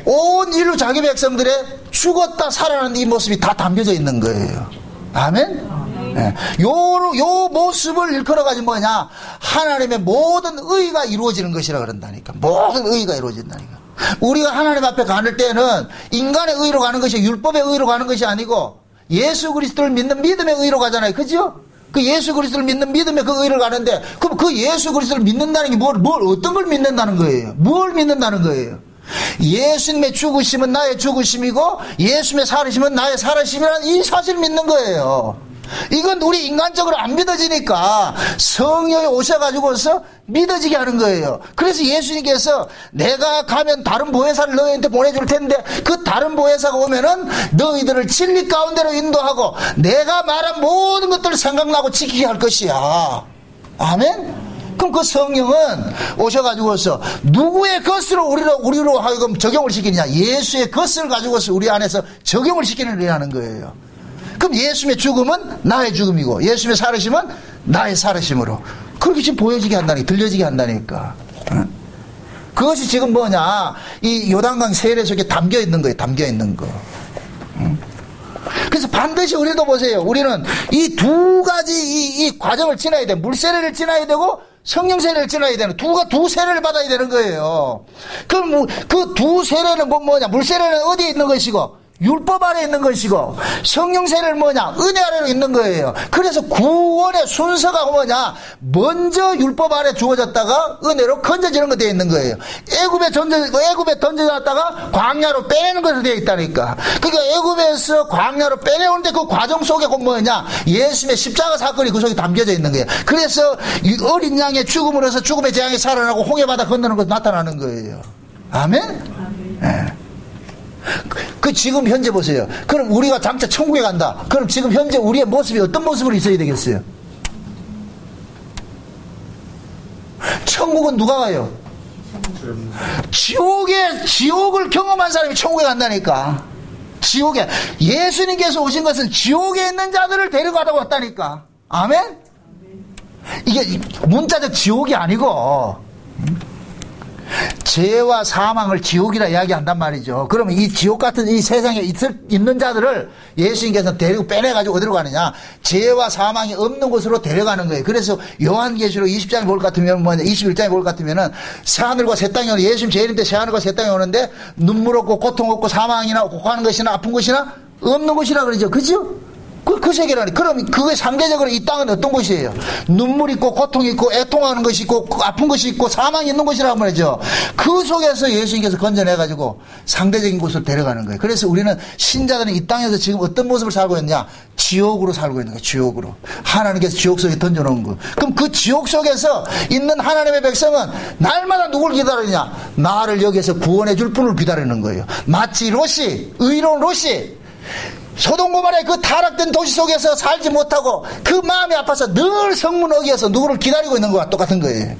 온 인류 자기 백성들의 죽었다 살아나는 이 모습이 다 담겨져 있는 거예요. 아멘? 네. 요 모습을 일컬어가지고 뭐냐? 하나님의 모든 의가 이루어지는 것이라 그런다니까. 모든 의가 이루어진다니까. 우리가 하나님 앞에 가는 때는 인간의 의로 가는 것이 율법의 의로 가는 것이 아니고 예수 그리스도를 믿는 믿음의 의로 가잖아요. 그죠? 그 예수 그리스도를 믿는 믿음의 그 의를 가는데, 그럼 그 예수 그리스도를 믿는다는 게 어떤 걸 믿는다는 거예요? 뭘 믿는다는 거예요? 예수님의 죽으심은 나의 죽으심이고, 예수님의 살으심은 나의 살으심이라는 이 사실을 믿는 거예요. 이건 우리 인간적으로 안 믿어지니까 성령이 오셔가지고서 믿어지게 하는 거예요. 그래서 예수님께서 내가 가면 다른 보혜사를 너희한테 보내줄 텐데 그 다른 보혜사가 오면은 너희들을 진리 가운데로 인도하고 내가 말한 모든 것들을 생각나고 지키게 할 것이야. 아멘? 그럼 그 성령은 오셔가지고서 누구의 것으로 우리로 하여금 적용을 시키느냐? 예수의 것을 가지고서 우리 안에서 적용을 시키는 일이라는 거예요. 그럼 예수님의 죽음은 나의 죽음이고 예수님의 살으심은 나의 살으심으로 그렇게 지금 보여지게 한다니까, 들려지게 한다니까. 그것이 지금 뭐냐? 이 요단강 세례 속에 담겨 있는 거예요. 담겨 있는 거. 그래서 반드시 우리도 보세요. 우리는 이 두 가지 이 과정을 지나야 돼. 물세례를 지나야 되고 성령 세례를 지나야 되는 두 세례를 받아야 되는 거예요. 그럼 그 두 세례는 뭐냐? 물세례는 어디에 있는 것이고 율법 아래 있는 것이고 성령 세례는 뭐냐? 은혜 아래로 있는 거예요. 그래서 구원의 순서가 뭐냐? 먼저 율법 아래 주어졌다가 은혜로 건져지는 거 되어 있는 거예요. 애굽에 던져졌다가 광야로 빼내는 것으로 되어 있다니까. 그러니까 애굽에서 광야로 빼내오는데 그 과정 속에 뭐냐? 예수님의 십자가 사건이 그 속에 담겨져 있는 거예요. 그래서 어린 양의 죽음으로서 죽음의 재앙이 살아나고 홍해바다 건너는 것도 나타나는 거예요. 아멘? 네. 그 지금 현재 보세요. 그럼 우리가 장차 천국에 간다. 그럼 지금 현재 우리의 모습이 어떤 모습으로 있어야 되겠어요? 천국은 누가 가요? 지옥을 경험한 사람이 천국에 간다니까. 지옥에 예수님께서 오신 것은 지옥에 있는 자들을 데려가다 왔다니까. 아멘? 이게 문자적 지옥이 아니고 죄와 사망을 지옥이라 이야기한단 말이죠. 그러면 이 지옥 같은 이 세상에 있는 자들을 예수님께서 데리고 빼내가지고 어디로 가느냐? 죄와 사망이 없는 곳으로 데려가는 거예요. 그래서 요한계시록 20장에 볼 것 같으면 21장에 볼 것 같으면은 새하늘과 새 땅이 오는, 예수님 재림 때 새하늘과 새 땅이 오는데 눈물 없고 고통 없고 사망이나 고하는 것이나 아픈 것이나 없는 곳이라 그러죠. 그죠? 그 세계라니. 그럼 그게 상대적으로 이 땅은 어떤 곳이에요? 눈물 있고 고통 있고 애통하는 것이 있고 아픈 것이 있고 사망이 있는 곳이라고 말이죠. 그 속에서 예수님께서 건져내가지고 상대적인 곳으로 데려가는 거예요. 그래서 우리는 신자들은 이 땅에서 지금 어떤 모습을 살고 있느냐? 지옥으로 살고 있는 거예요. 지옥으로. 하나님께서 지옥 속에 던져놓은 거. 그럼 그 지옥 속에서 있는 하나님의 백성은 날마다 누굴 기다리냐? 나를 여기에서 구원해 줄 분을 기다리는 거예요. 마치 롯이, 의로운 롯이 소돔 고모라의 그 타락된 도시 속에서 살지 못하고 그 마음이 아파서 늘 성문 어귀에서 누구를 기다리고 있는 것과 똑같은 거예요.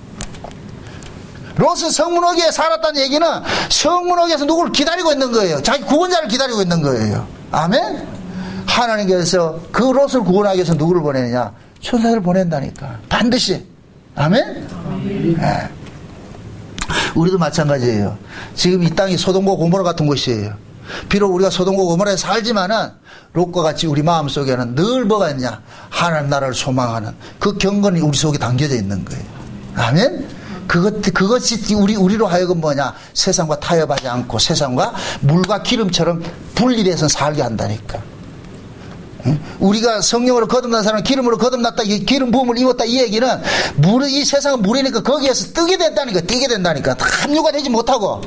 롯은 성문 어귀에 살았다는 얘기는 성문 어귀에서 누구를 기다리고 있는 거예요. 자기 구원자를 기다리고 있는 거예요. 아멘? 하나님께서 그 롯을 구원하기 위해서 누구를 보내느냐? 천사를 보낸다니까. 반드시. 아멘? 네. 우리도 마찬가지예요. 지금 이 땅이 소돔과 고모라 같은 곳이에요. 비록 우리가 소돔과 고모라에 살지만은 롯과 같이 우리 마음속에는 늘 뭐가 있냐? 하나님 나라를 소망하는 그 경건이 우리 속에 담겨져 있는 거예요. 아멘? 그것이 우리로 하여금 뭐냐? 세상과 타협하지 않고 세상과 물과 기름처럼 분리돼서 살게 한다니까. 응? 우리가 성령으로 거듭난 사람은 기름으로 거듭났다, 기름 부음을 입었다, 이 얘기는 이 세상은 물이니까 거기에서 뜨게 된다니까. 합류가 되지 못하고.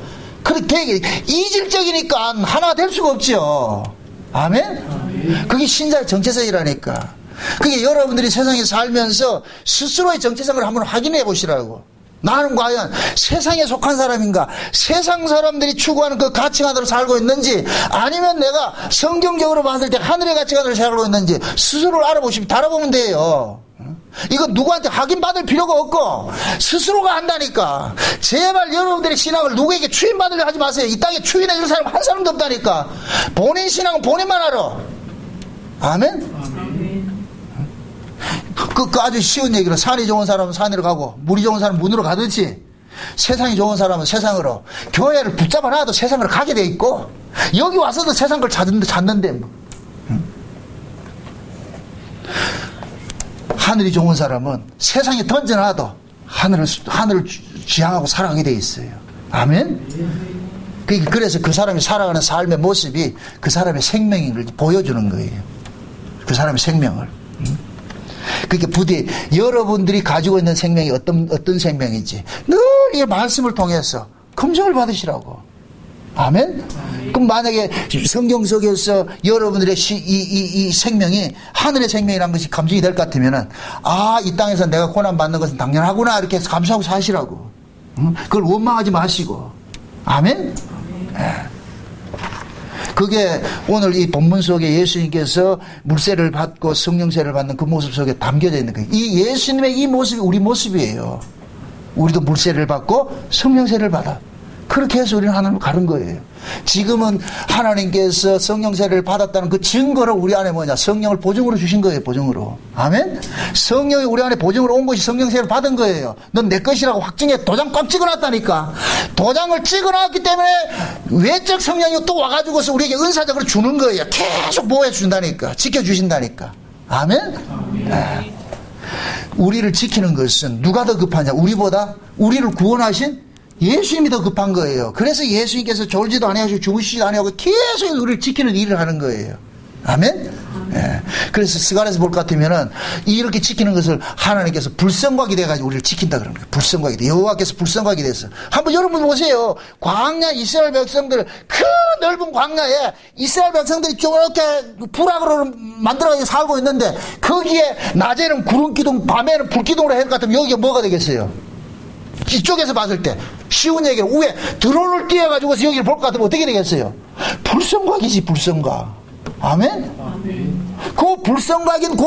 그렇게 이질적이니까 하나가 될 수가 없죠. 아멘? 그게 신자의 정체성이라니까. 그게 여러분들이 세상에 살면서 스스로의 정체성을 한번 확인해 보시라고. 나는 과연 세상에 속한 사람인가? 세상 사람들이 추구하는 그 가치관으로 살고 있는지, 아니면 내가 성경적으로 봤을 때 하늘의 가치관으로 살고 있는지 스스로를 알아보면 돼요. 이거 누구한테 확인받을 필요가 없고 스스로가 한다니까. 제발 여러분들의 신앙을 누구에게 추인받으려 하지 마세요. 이 땅에 추인해줄 사람 한 사람도 없다니까. 본인 신앙은 본인만 알아. 아멘? 그 아주 쉬운 얘기로, 산이 좋은 사람은 산으로 가고 물이 좋은 사람은 문으로 가듯이 세상이 좋은 사람은 세상으로, 교회를 붙잡아 놔도 세상으로 가게 돼 있고 여기 와서도 세상 걸 찾는데 뭐. 하늘이 좋은 사람은 세상에 던져놔도 하늘을 지향하고 살아가게 돼 있어요. 아멘? 그래서 그 사람이 살아가는 삶의 모습이 그 사람의 생명을 보여주는 거예요. 그 사람의 생명을. 그러니까 부디 여러분들이 가지고 있는 생명이 어떤 생명인지 늘 이 말씀을 통해서 검증을 받으시라고. 아멘? 그럼 만약에 성경 속에서 여러분들의 이 생명이 하늘의 생명이라는 것이 감정이 될 것 같으면은, 이 땅에서 내가 고난받는 것은 당연하구나, 이렇게 감사하고 사시라고. 그걸 원망하지 마시고. 아멘? 네. 그게 오늘 이 본문 속에 예수님께서 물세를 받고 성령세를 받는 그 모습 속에 담겨져 있는 거예요. 이 예수님의 이 모습이 우리 모습이에요. 우리도 물세를 받고 성령세를 받아. 그렇게 해서 우리는 하나님을 가른 거예요. 지금은 하나님께서 성령세를 받았다는 그 증거를 우리 안에 뭐냐? 성령을 보증으로 주신 거예요. 보증으로. 아멘? 성령이 우리 안에 보증으로 온 것이 성령세를 받은 거예요. 넌 내 것이라고 확증해 도장 꽉 찍어놨다니까. 도장을 찍어놨기 때문에 외적 성령이 또 와가지고서 우리에게 은사적으로 주는 거예요. 계속 보호해 준다니까. 지켜주신다니까. 아멘? 네. 우리를 지키는 것은 누가 더 급하냐? 우리보다 우리를 구원하신 예수님이 더 급한 거예요. 그래서 예수님께서 졸지도 아니하시고 주무시지도 아니하고 계속 우리를 지키는 일을 하는 거예요. 아멘? 예. 그래서 스가랴에서 볼 것 같으면은 이렇게 지키는 것을 하나님께서 불성각이 돼가지고 우리를 지킨다 그러는 거예요. 불성각이 돼. 여호와께서 불성각이 돼서. 한번 여러분 보세요. 광야 이스라엘 백성들, 그 넓은 광야에 이스라엘 백성들이 저렇게 불악으로 만들어가지고 살고 있는데 거기에 낮에는 구름 기둥, 밤에는 불 기둥으로 할 것 같으면 여기가 뭐가 되겠어요? 이쪽에서 봤을 때 쉬운 얘기로 위에 드론을 띄워가지고서 여기를 볼 것 같으면 어떻게 되겠어요? 불성각이지, 불성각. 아멘? 그 불성각인 그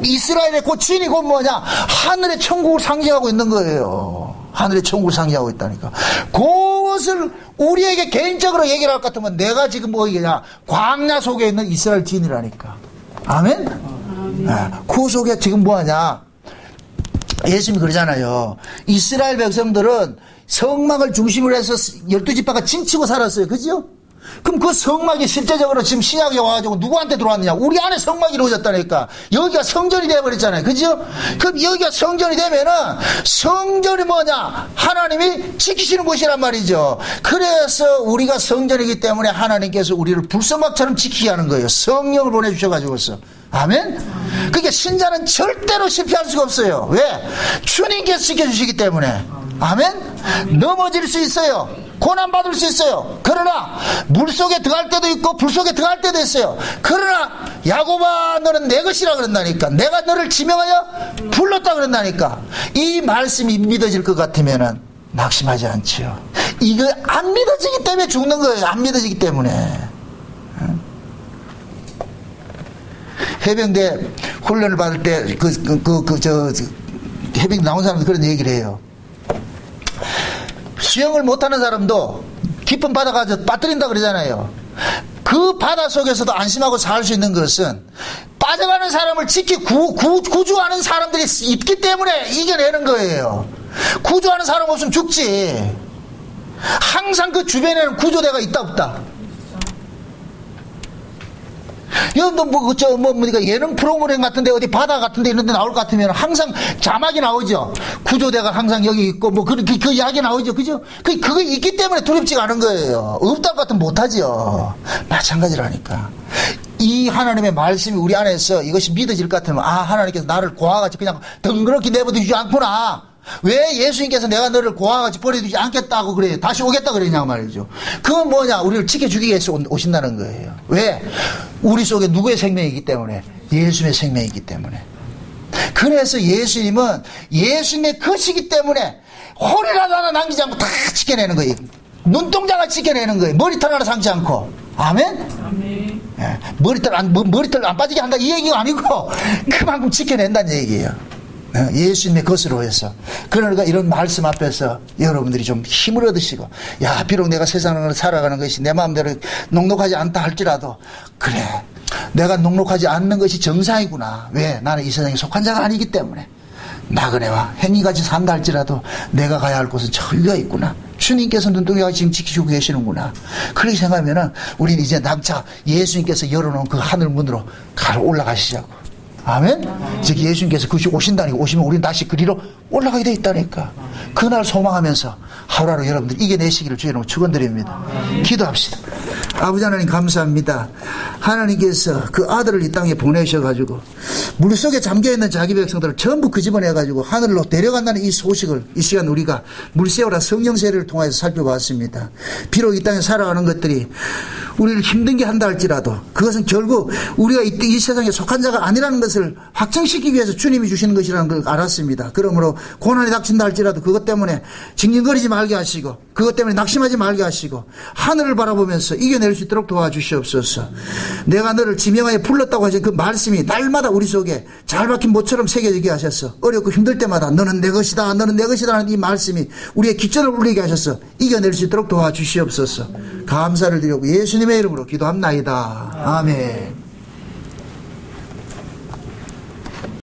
이스라엘의 그 진이 그 뭐냐? 하늘의 천국을 상징하고 있는 거예요. 하늘의 천국을 상징하고 있다니까. 그것을 우리에게 개인적으로 얘기를 할 것 같으면 내가 지금 뭐냐? 광야 속에 있는 이스라엘 진이라니까. 아멘? 네. 그 속에 지금 뭐하냐? 예수님이 그러잖아요. 이스라엘 백성들은 성막을 중심으로 해서 12지파가 징치고 살았어요. 그죠? 그럼 그 성막이 실제적으로 지금 신약에 와가지고 누구한테 들어왔느냐? 우리 안에 성막이 이루어졌다니까. 여기가 성전이 되어버렸잖아요. 그죠? 그럼 여기가 성전이 되면은 성전이 뭐냐? 하나님이 지키시는 곳이란 말이죠. 그래서 우리가 성전이기 때문에 하나님께서 우리를 불성막처럼 지키게 하는 거예요. 성령을 보내주셔가지고서. 아멘? 그러니까 신자는 절대로 실패할 수가 없어요. 왜? 주님께서 지켜주시기 때문에. 아멘? 넘어질 수 있어요. 고난받을 수 있어요. 그러나 물속에 들어갈 때도 있고 불속에 들어갈 때도 있어요. 그러나 야곱아 너는 내 것이라 그런다니까. 내가 너를 지명하여 불렀다 그런다니까. 이 말씀이 믿어질 것 같으면 낙심하지 않지요. 이거 안 믿어지기 때문에 죽는 거예요. 안 믿어지기 때문에. 해병대 훈련을 받을 때 해병대 나온 사람들 그런 얘기를 해요. 수영을 못하는 사람도 깊은 바다 가서 빠뜨린다 그러잖아요. 그 바다 속에서도 안심하고 살 수 있는 것은 빠져가는 사람을 구조하는 사람들이 있기 때문에 이겨내는 거예요. 구조하는 사람 없으면 죽지. 항상 그 주변에는 구조대가 있다 없다. 여러분도 예능 프로그램 같은데 어디 바다 같은데 이런 데 나올 것 같으면 항상 자막이 나오죠. 구조대가 항상 여기 있고 그 이야기 나오죠. 그죠? 그거 있기 때문에 두렵지가 않은 거예요. 없다고 같으면 못하죠. 마찬가지라니까. 이 하나님의 말씀이 우리 안에서 이것이 믿어질 것 같으면 하나님께서 나를 고아같이 그냥 덩그렇게 내버려두지 않구나. 왜 예수님께서 내가 너를 고아같이 버려두지 않겠다고 그래요. 다시 오겠다 그러냐고 말이죠. 그건 뭐냐? 우리를 지켜주기 위해서 오신다는 거예요. 왜? 우리 속에 누구의 생명이기 때문에? 예수님의 생명이기 때문에. 그래서 예수님은 예수님의 것이기 때문에 홀이라도 하나 남기지 않고 다 지켜내는 거예요. 눈동자가 지켜내는 거예요. 머리털 하나 상지 않고. 아멘? 아멘. 예, 머리털 안 빠지게 한다 이 얘기가 아니고 그만큼 지켜낸다는 얘기예요. 예수님의 것으로 해서. 그러니까 이런 말씀 앞에서 여러분들이 좀 힘을 얻으시고, 비록 내가 세상을 살아가는 것이 내 마음대로 녹록하지 않다 할지라도, 그래, 내가 녹록하지 않는 것이 정상이구나. 왜? 나는 이 세상에 속한 자가 아니기 때문에. 나그네와 행위같이 산다 할지라도 내가 가야 할 곳은 저기가 있구나. 주님께서 눈동자가 지금 지키시고 계시는구나. 그렇게 생각하면은 우리는 이제 남차 예수님께서 열어놓은 그 하늘 문으로 올라가시자고. 아멘? 즉 예수님께서 오신다니까. 오시면 우리는 다시 그리로 올라가게 돼 있다니까. 그날 소망하면서 하루하루 여러분들 이겨내시기를 주의 이름으로 축원드립니다. 기도합시다. 아버지 하나님 감사합니다. 하나님께서 그 아들을 이 땅에 보내셔가지고 물속에 잠겨있는 자기 백성들을 전부 끄집어내가지고 하늘로 데려간다는 이 소식을 이 시간 우리가 물세오라 성령세례를 통해서 살펴봤습니다. 비록 이 땅에 살아가는 것들이 우리를 힘든 게 한다 할지라도 그것은 결국 우리가 이 세상에 속한 자가 아니라는 것을 확증시키기 위해서 주님이 주시는 것이라는 걸 알았습니다. 그러므로 고난이 닥친다 할지라도 그것 때문에 징징거리지 말게 하시고 그것 때문에 낙심하지 말게 하시고 하늘을 바라보면서 이겨낼 수 있도록 도와주시옵소서. 내가 너를 지명하여 불렀다고 하신 그 말씀이 날마다 우리 속에 잘 박힌 못처럼 새겨지게 하셔서 어렵고 힘들 때마다 너는 내 것이다 너는 내 것이다 하는 이 말씀이 우리의 기전을 울리게 하셔서 이겨낼 수 있도록 도와주시옵소서. 감사를 드리고 예수님의 이름으로 기도합나이다. 아멘.